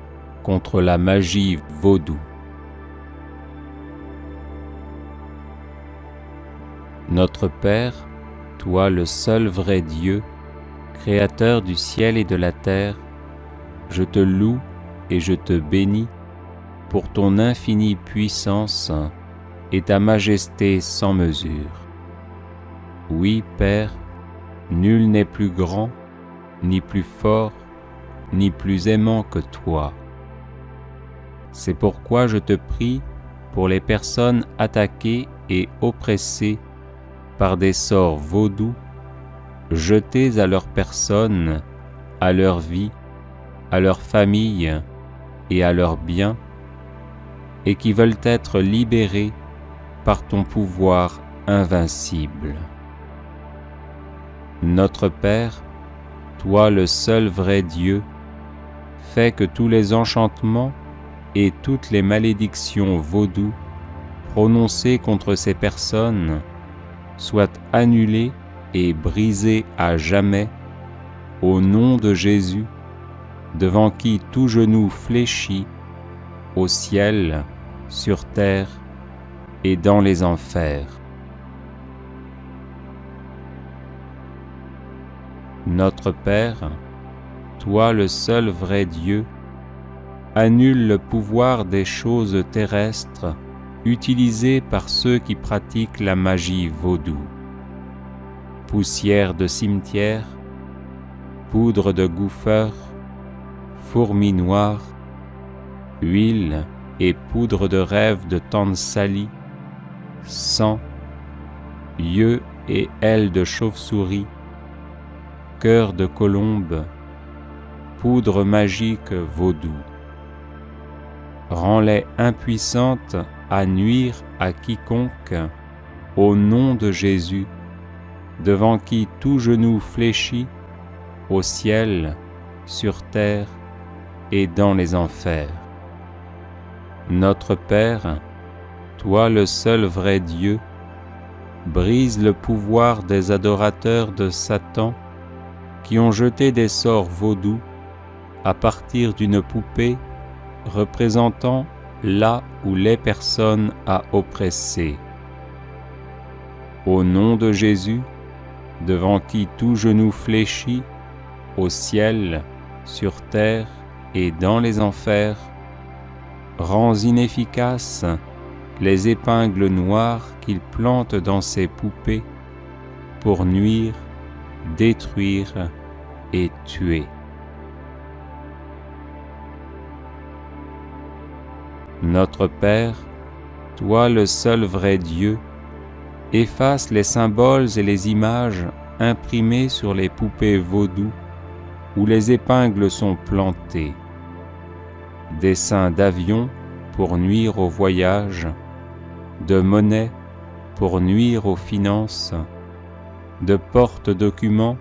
contre la magie vaudou. Notre Père, toi le seul vrai Dieu, Créateur du ciel et de la terre, je te loue et je te bénis pour ton infinie puissance et ta majesté sans mesure. Oui, Père, nul n'est plus grand, ni plus fort, ni plus aimant que toi. C'est pourquoi je te prie pour les personnes attaquées et oppressées par des sorts vaudous, jetés à leur personne, à leur vie, à leur famille et à leurs biens, et qui veulent être libérés par ton pouvoir invincible. Notre Père, toi le seul vrai Dieu, fais que tous les enchantements et toutes les malédictions vaudous prononcées contre ces personnes soient annulés et brisés à jamais au nom de Jésus, devant qui tout genou fléchit au ciel, sur terre et dans les enfers. Notre Père, toi le seul vrai Dieu, annule le pouvoir des choses terrestres utilisée par ceux qui pratiquent la magie vaudou. Poussière de cimetière, poudre de gouffeur, fourmis noires, huile et poudre de rêve de tante Sally, sang, yeux et ailes de chauve-souris, cœur de colombe, poudre magique vaudou. Rends-les impuissantes à nuire à quiconque, au nom de Jésus, devant qui tout genou fléchit, au ciel, sur terre et dans les enfers. Notre Père, toi le seul vrai Dieu, brise le pouvoir des adorateurs de Satan qui ont jeté des sorts vaudous à partir d'une poupée représentant là où les personnes à oppresser. Au nom de Jésus, devant qui tout genou fléchit, au ciel, sur terre et dans les enfers, rends inefficaces les épingles noires qu'il plante dans ses poupées pour nuire, détruire et tuer. Notre Père, toi le seul vrai Dieu, efface les symboles et les images imprimées sur les poupées vaudou où les épingles sont plantées. Dessins d'avions pour nuire au voyage, de monnaie pour nuire aux finances, de porte-documents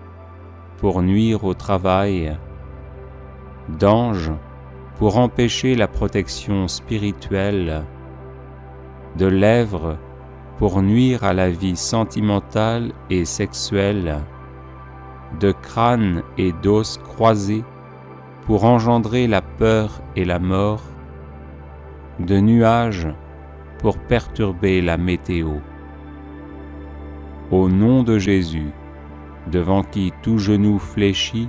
pour nuire au travail, d'anges pour empêcher la protection spirituelle, de lèvres pour nuire à la vie sentimentale et sexuelle, de crânes et d'os croisés pour engendrer la peur et la mort, de nuages pour perturber la météo. Au nom de Jésus, devant qui tout genou fléchit,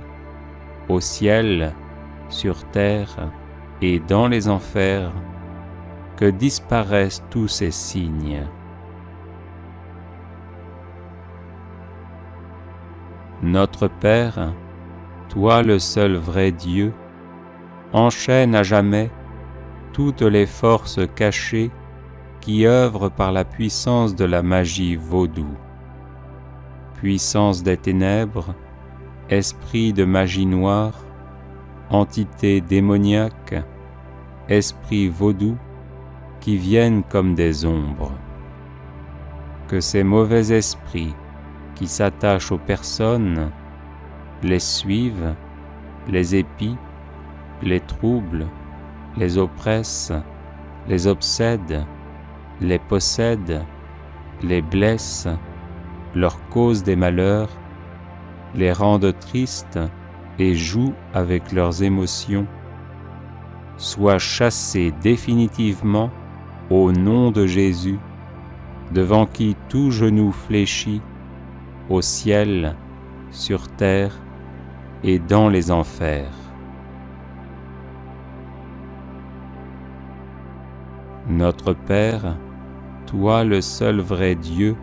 au ciel, sur terre et dans les enfers, que disparaissent tous ces signes. Notre Père, toi le seul vrai Dieu, enchaîne à jamais toutes les forces cachées qui œuvrent par la puissance de la magie vaudou. Puissance des ténèbres, esprit de magie noire, entité démoniaque, esprit vaudou, qui viennent comme des ombres. Que ces mauvais esprits qui s'attachent aux personnes les suivent, les épient, les troublent, les oppressent, les obsèdent, les possèdent, les blessent, leur causent des malheurs, les rendent tristes et jouent avec leurs émotions, soient chassés définitivement au nom de Jésus, devant qui tout genou fléchit, au ciel, sur terre et dans les enfers. Notre Père, toi le seul vrai Dieu,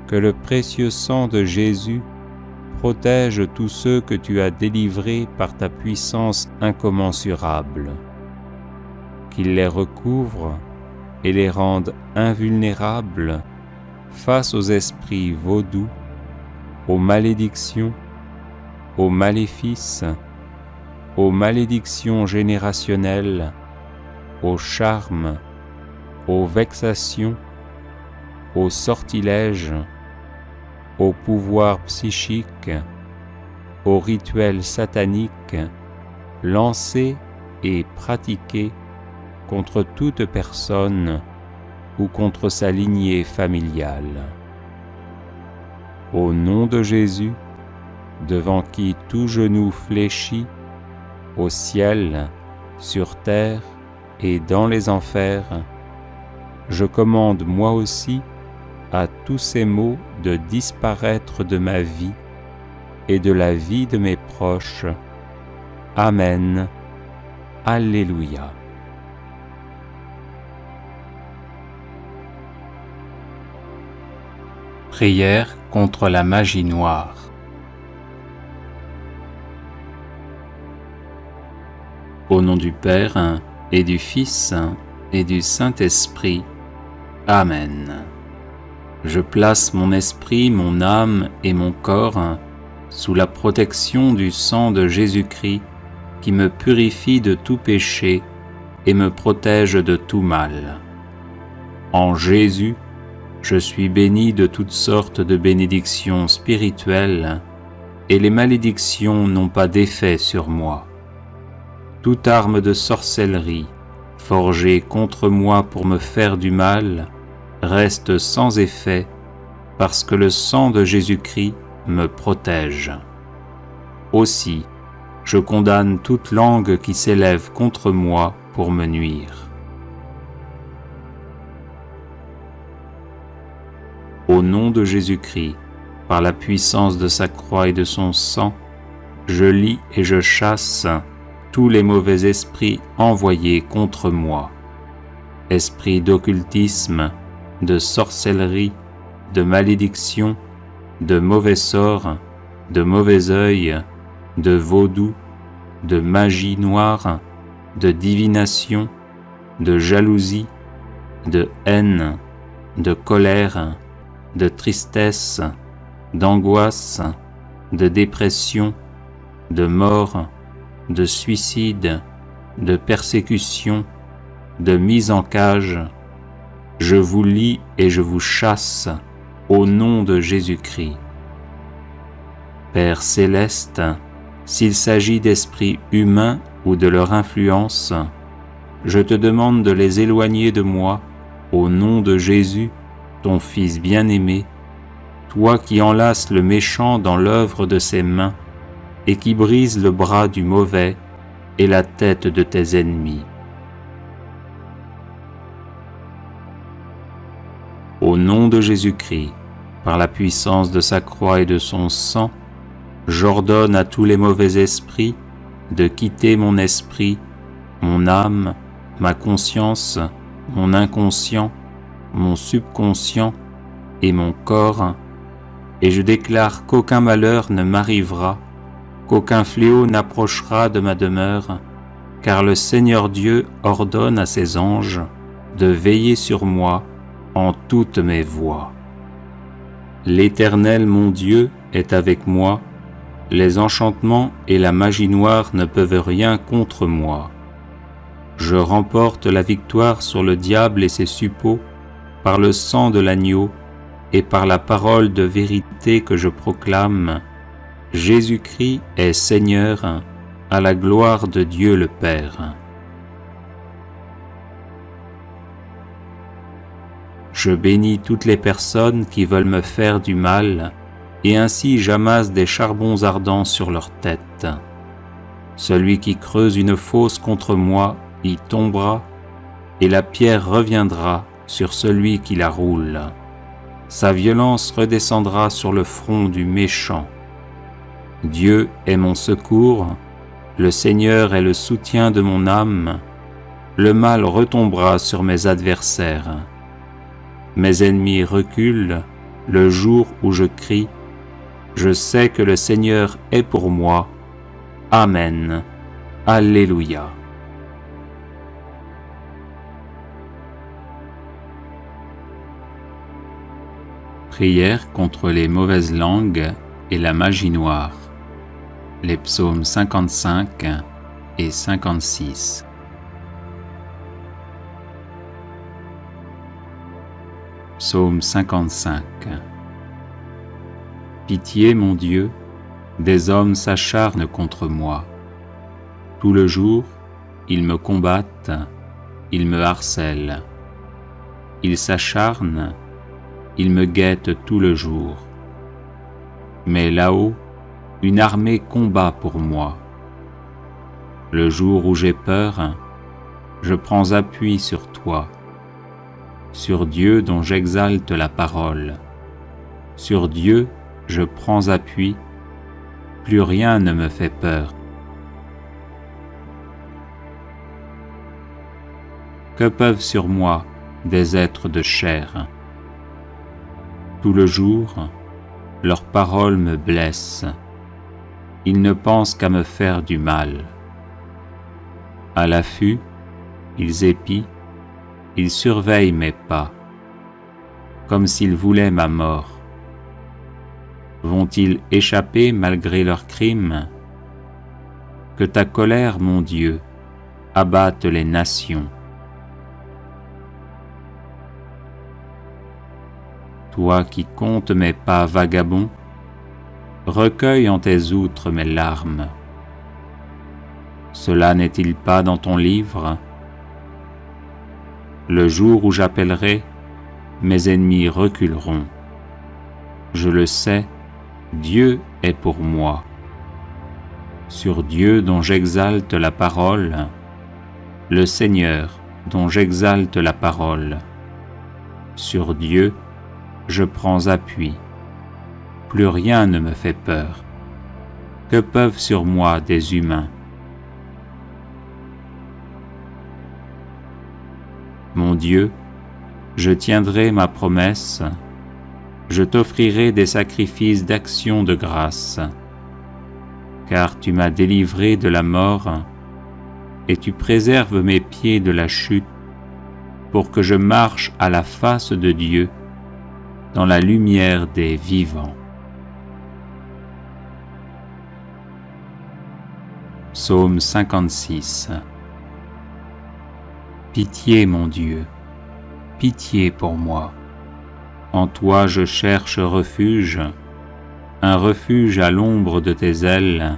que le précieux sang de Jésus protège tous ceux que tu as délivrés par ta puissance incommensurable, qu'il les recouvre et les rende invulnérables face aux esprits vaudous, aux malédictions, aux maléfices, aux malédictions générationnelles, aux charmes, aux vexations, aux sortilèges, aux pouvoirs psychiques, aux rituels sataniques lancés et pratiqués contre toute personne ou contre sa lignée familiale. Au nom de Jésus, devant qui tout genou fléchit, au ciel, sur terre et dans les enfers, je commande moi aussi à tous ces maux de disparaître de ma vie et de la vie de mes proches. Amen. Alléluia. Prière contre la magie noire. Au nom du Père, et du Fils, et du Saint-Esprit. Amen. Je place mon esprit, mon âme et mon corps sous la protection du sang de Jésus-Christ qui me purifie de tout péché et me protège de tout mal. En Jésus, je suis béni de toutes sortes de bénédictions spirituelles et les malédictions n'ont pas d'effet sur moi. Toute arme de sorcellerie forgée contre moi pour me faire du mal reste sans effet parce que le sang de Jésus-Christ me protège. Aussi, je condamne toute langue qui s'élève contre moi pour me nuire. Au nom de Jésus-Christ, par la puissance de sa croix et de son sang, je lis et je chasse tous les mauvais esprits envoyés contre moi. Esprits d'occultisme, de sorcellerie, de malédiction, de mauvais sorts, de mauvais œil, de vaudou, de magie noire, de divination, de jalousie, de haine, de colère, de tristesse, d'angoisse, de dépression, de mort, de suicide, de persécution, de mise en cage. Je vous lie et je vous chasse au nom de Jésus-Christ. Père céleste, s'il s'agit d'esprits humains ou de leur influence, je te demande de les éloigner de moi au nom de Jésus, ton Fils bien-aimé, toi qui enlaces le méchant dans l'œuvre de ses mains et qui brises le bras du mauvais et la tête de tes ennemis. Au nom de Jésus-Christ, par la puissance de sa croix et de son sang, j'ordonne à tous les mauvais esprits de quitter mon esprit, mon âme, ma conscience, mon inconscient, mon subconscient et mon corps, et je déclare qu'aucun malheur ne m'arrivera, qu'aucun fléau n'approchera de ma demeure, car le Seigneur Dieu ordonne à ses anges de veiller sur moi en toutes mes voies. L'Éternel mon Dieu est avec moi, les enchantements et la magie noire ne peuvent rien contre moi. Je remporte la victoire sur le diable et ses suppôts par le sang de l'agneau et par la parole de vérité que je proclame. Jésus-Christ est Seigneur, à la gloire de Dieu le Père. Je bénis toutes les personnes qui veulent me faire du mal, et ainsi j'amasse des charbons ardents sur leur tête. Celui qui creuse une fosse contre moi y tombera, et la pierre reviendra sur celui qui la roule. Sa violence redescendra sur le front du méchant. Dieu est mon secours, le Seigneur est le soutien de mon âme, le mal retombera sur mes adversaires. Mes ennemis reculent le jour où je crie, je sais que le Seigneur est pour moi. Amen. Alléluia. Prière contre les mauvaises langues et la magie noire. Les psaumes 55 et 56. Psaume 55. Pitié, mon Dieu, des hommes s'acharnent contre moi. Tout le jour, ils me combattent, ils me harcèlent. Ils s'acharnent, ils me guettent tout le jour. Mais là-haut, une armée combat pour moi. Le jour où j'ai peur, je prends appui sur toi, sur Dieu dont j'exalte la parole. Sur Dieu, je prends appui, plus rien ne me fait peur. Que peuvent sur moi des êtres de chair? Tout le jour, leurs paroles me blessent. Ils ne pensent qu'à me faire du mal. À l'affût, ils épient, ils surveillent mes pas, comme s'ils voulaient ma mort. Vont-ils échapper malgré leurs crimes? Que ta colère, mon Dieu, abatte les nations. Toi qui comptes mes pas vagabonds, recueille en tes outres mes larmes. Cela n'est-il pas dans ton livre? Le jour où j'appellerai, mes ennemis reculeront. Je le sais, Dieu est pour moi. Sur Dieu dont j'exalte la parole, le Seigneur dont j'exalte la parole. Sur Dieu, je prends appui. Plus rien ne me fait peur. Que peuvent sur moi des humains? Mon Dieu, je tiendrai ma promesse, je t'offrirai des sacrifices d'action de grâce, car tu m'as délivré de la mort et tu préserves mes pieds de la chute pour que je marche à la face de Dieu dans la lumière des vivants. Psaume 56. Pitié, mon Dieu, pitié pour moi. En toi je cherche refuge, un refuge à l'ombre de tes ailes,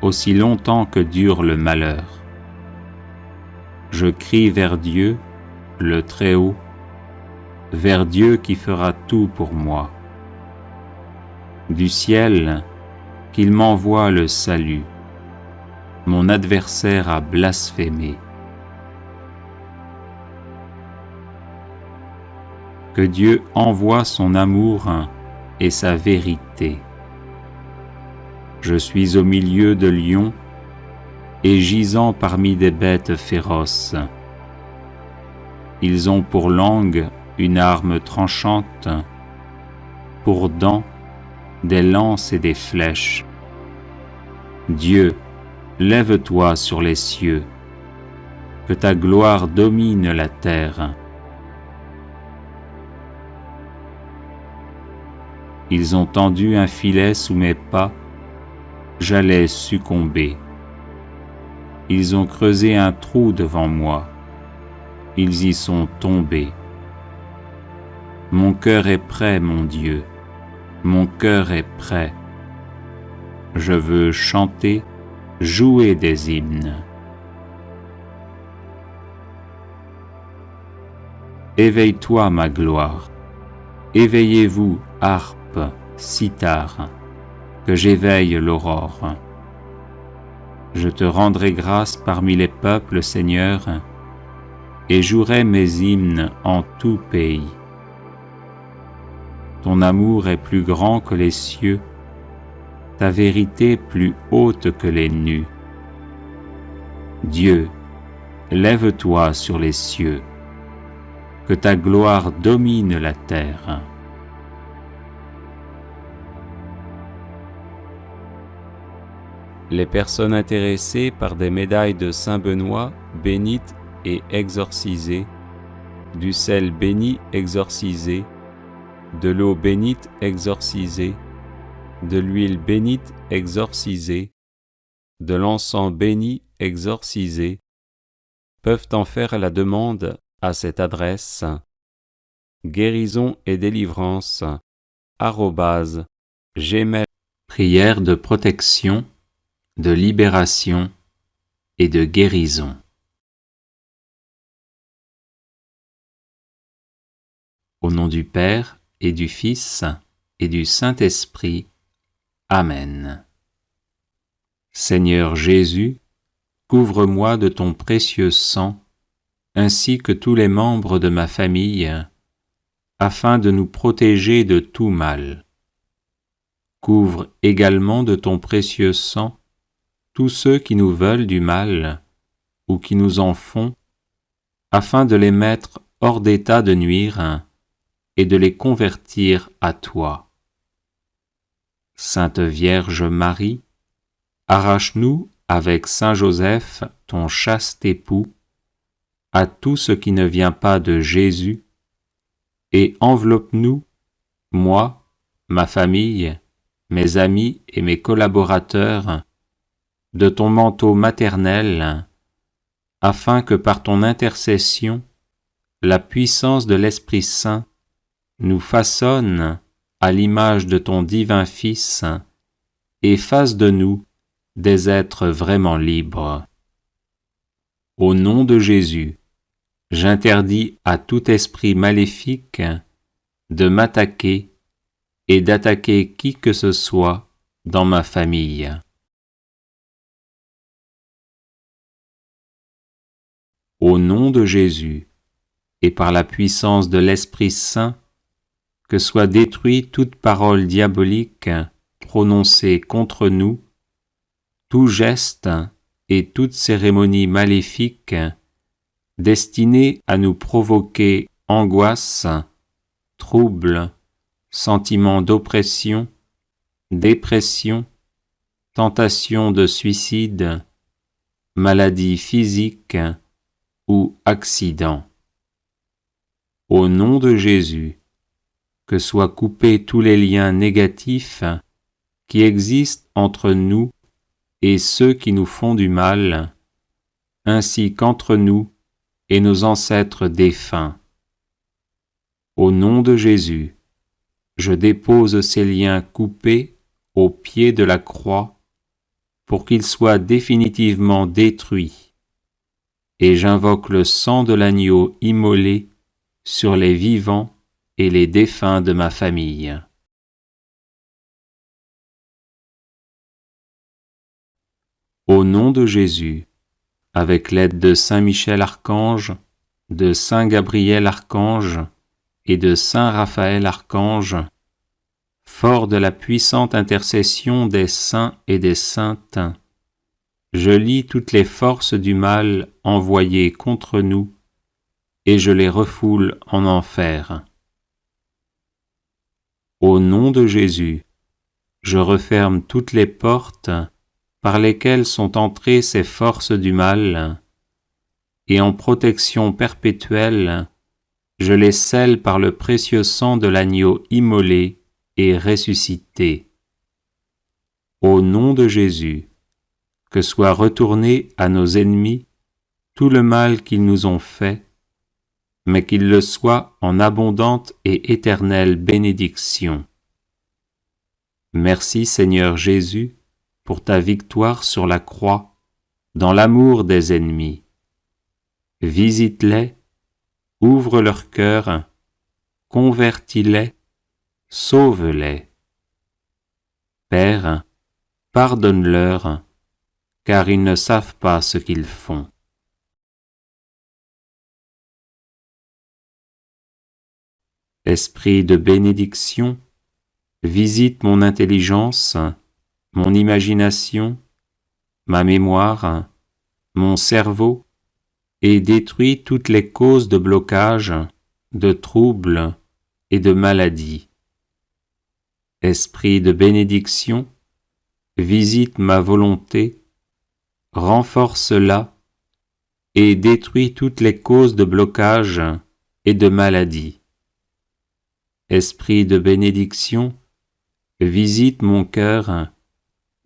aussi longtemps que dure le malheur. Je crie vers Dieu, le Très-Haut, vers Dieu qui fera tout pour moi. Du ciel, qu'il m'envoie le salut. Mon adversaire a blasphémé. Que Dieu envoie son amour et sa vérité. Je suis au milieu de lions et gisant parmi des bêtes féroces. Ils ont pour langue une arme tranchante, pour dents des lances et des flèches. Dieu, lève-toi sur les cieux, que ta gloire domine la terre. Ils ont tendu un filet sous mes pas, j'allais succomber. Ils ont creusé un trou devant moi, ils y sont tombés. Mon cœur est prêt, mon Dieu, mon cœur est prêt. Je veux chanter, jouer des hymnes. Éveille-toi, ma gloire, éveillez-vous, harpe, cithare, que j'éveille l'aurore. Je te rendrai grâce parmi les peuples, Seigneur, et jouerai mes hymnes en tout pays. Ton amour est plus grand que les cieux, ta vérité plus haute que les nues. Dieu, lève-toi sur les cieux, que ta gloire domine la terre. Les personnes intéressées par des médailles de Saint Benoît bénites et exorcisées, du sel béni exorcisé, de l'eau bénite exorcisée, de l'huile bénite exorcisée, de l'encens béni exorcisé, peuvent en faire la demande à cette adresse guérison et délivrance @gmail. Prière de protection, de libération et de guérison. Au nom du Père et du Fils et du Saint-Esprit. Amen. Seigneur Jésus, couvre-moi de ton précieux sang, ainsi que tous les membres de ma famille, afin de nous protéger de tout mal. Couvre également de ton précieux sang tous ceux qui nous veulent du mal ou qui nous en font, afin de les mettre hors d'état de nuire et de les convertir à toi. Sainte Vierge Marie, arrache-nous avec Saint Joseph, ton chaste époux, à tout ce qui ne vient pas de Jésus, et enveloppe-nous, moi, ma famille, mes amis et mes collaborateurs, de ton manteau maternel, afin que par ton intercession, la puissance de l'Esprit Saint nous façonne à l'image de ton divin Fils et fasse de nous des êtres vraiment libres. Au nom de Jésus, j'interdis à tout esprit maléfique de m'attaquer et d'attaquer qui que ce soit dans ma famille. Au nom de Jésus, et par la puissance de l'Esprit Saint, que soit détruite toute parole diabolique prononcée contre nous, tout geste et toute cérémonie maléfique destinée à nous provoquer angoisse, trouble, sentiment d'oppression, dépression, tentation de suicide, maladie physique ou accident. Au nom de Jésus, que soient coupés tous les liens négatifs qui existent entre nous et ceux qui nous font du mal, ainsi qu'entre nous et nos ancêtres défunts. Au nom de Jésus, je dépose ces liens coupés au pied de la croix pour qu'ils soient définitivement détruits, et j'invoque le sang de l'agneau immolé sur les vivants et les défunts de ma famille. Au nom de Jésus, avec l'aide de Saint Michel Archange, de Saint Gabriel Archange et de Saint Raphaël Archange, fort de la puissante intercession des saints et des saintes, je lie toutes les forces du mal envoyées contre nous et je les refoule en enfer. Au nom de Jésus, je referme toutes les portes par lesquelles sont entrées ces forces du mal, et en protection perpétuelle, je les scelle par le précieux sang de l'agneau immolé et ressuscité. Au nom de Jésus, que soit retourné à nos ennemis tout le mal qu'ils nous ont fait, mais qu'il le soit en abondante et éternelle bénédiction. Merci Seigneur Jésus pour ta victoire sur la croix, dans l'amour des ennemis. Visite-les, ouvre leur cœur, convertis-les, sauve-les. Père, pardonne-leur, car ils ne savent pas ce qu'ils font. Esprit de bénédiction, visite mon intelligence, mon imagination, ma mémoire, mon cerveau, et détruis toutes les causes de blocage, de troubles et de maladies. Esprit de bénédiction, visite ma volonté, renforce-la et détruis toutes les causes de blocage et de maladies. Esprit de bénédiction, visite mon cœur,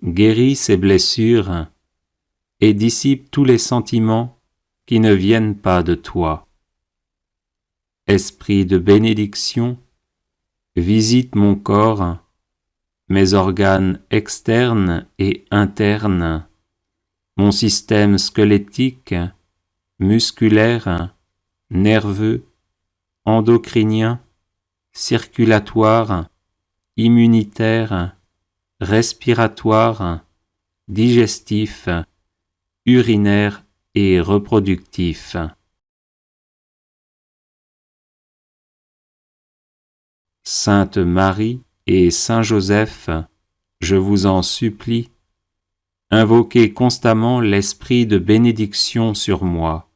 guéris ses blessures et dissipe tous les sentiments qui ne viennent pas de toi. Esprit de bénédiction, visite mon corps, mes organes externes et internes, mon système squelettique, musculaire, nerveux, endocrinien, circulatoire, immunitaire, respiratoire, digestif, urinaire et reproductif. Sainte Marie et Saint Joseph, je vous en supplie, invoquez constamment l'esprit de bénédiction sur moi.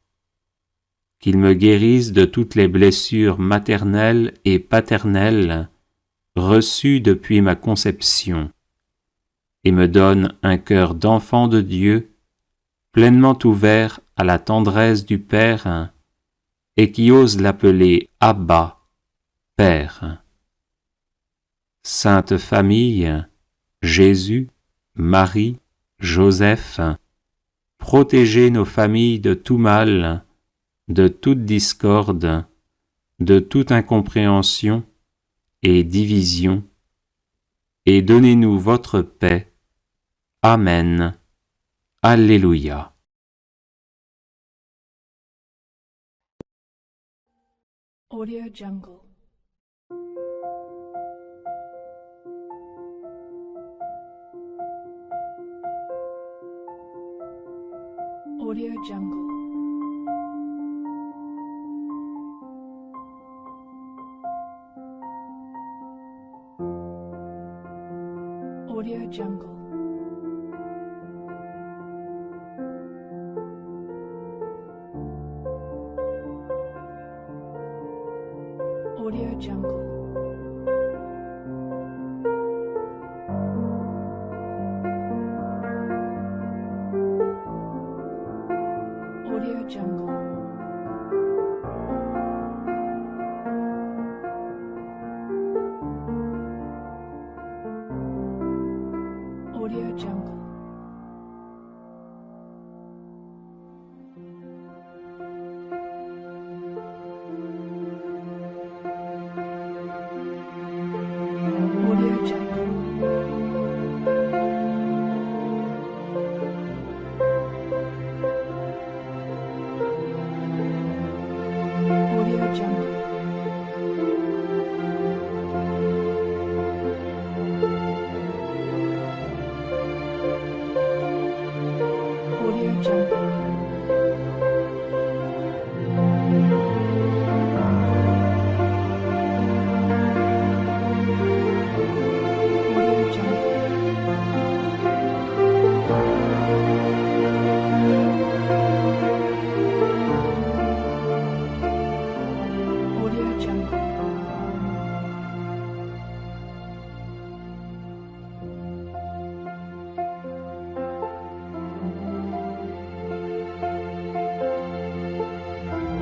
qu'il me guérisse de toutes les blessures maternelles et paternelles reçues depuis ma conception, et me donne un cœur d'enfant de Dieu, pleinement ouvert à la tendresse du Père, et qui ose l'appeler Abba, Père. Sainte Famille, Jésus, Marie, Joseph, protégez nos familles de tout mal, de toute discorde, de toute incompréhension et division, et donnez-nous votre paix. Amen. Alléluia. Audio Jungle. Audio Jungle. Audio Jungle. Audio Jungle. Audio Jungle. Audio Jungle. Audio Jungle. Audio Jungle. Audio Jungle. Audio Jungle. Audio Jungle.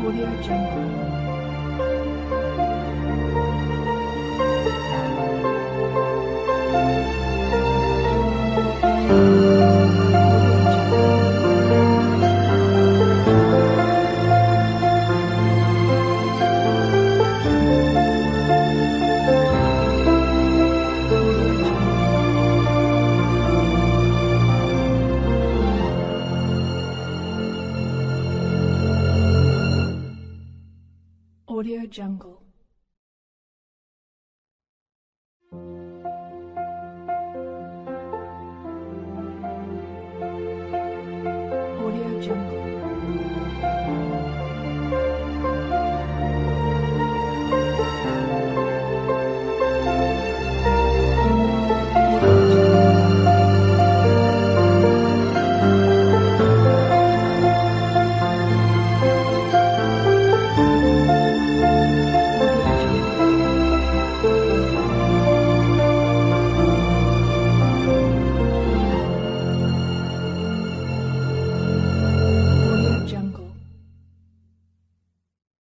Audio Jungle. Audio Jungle.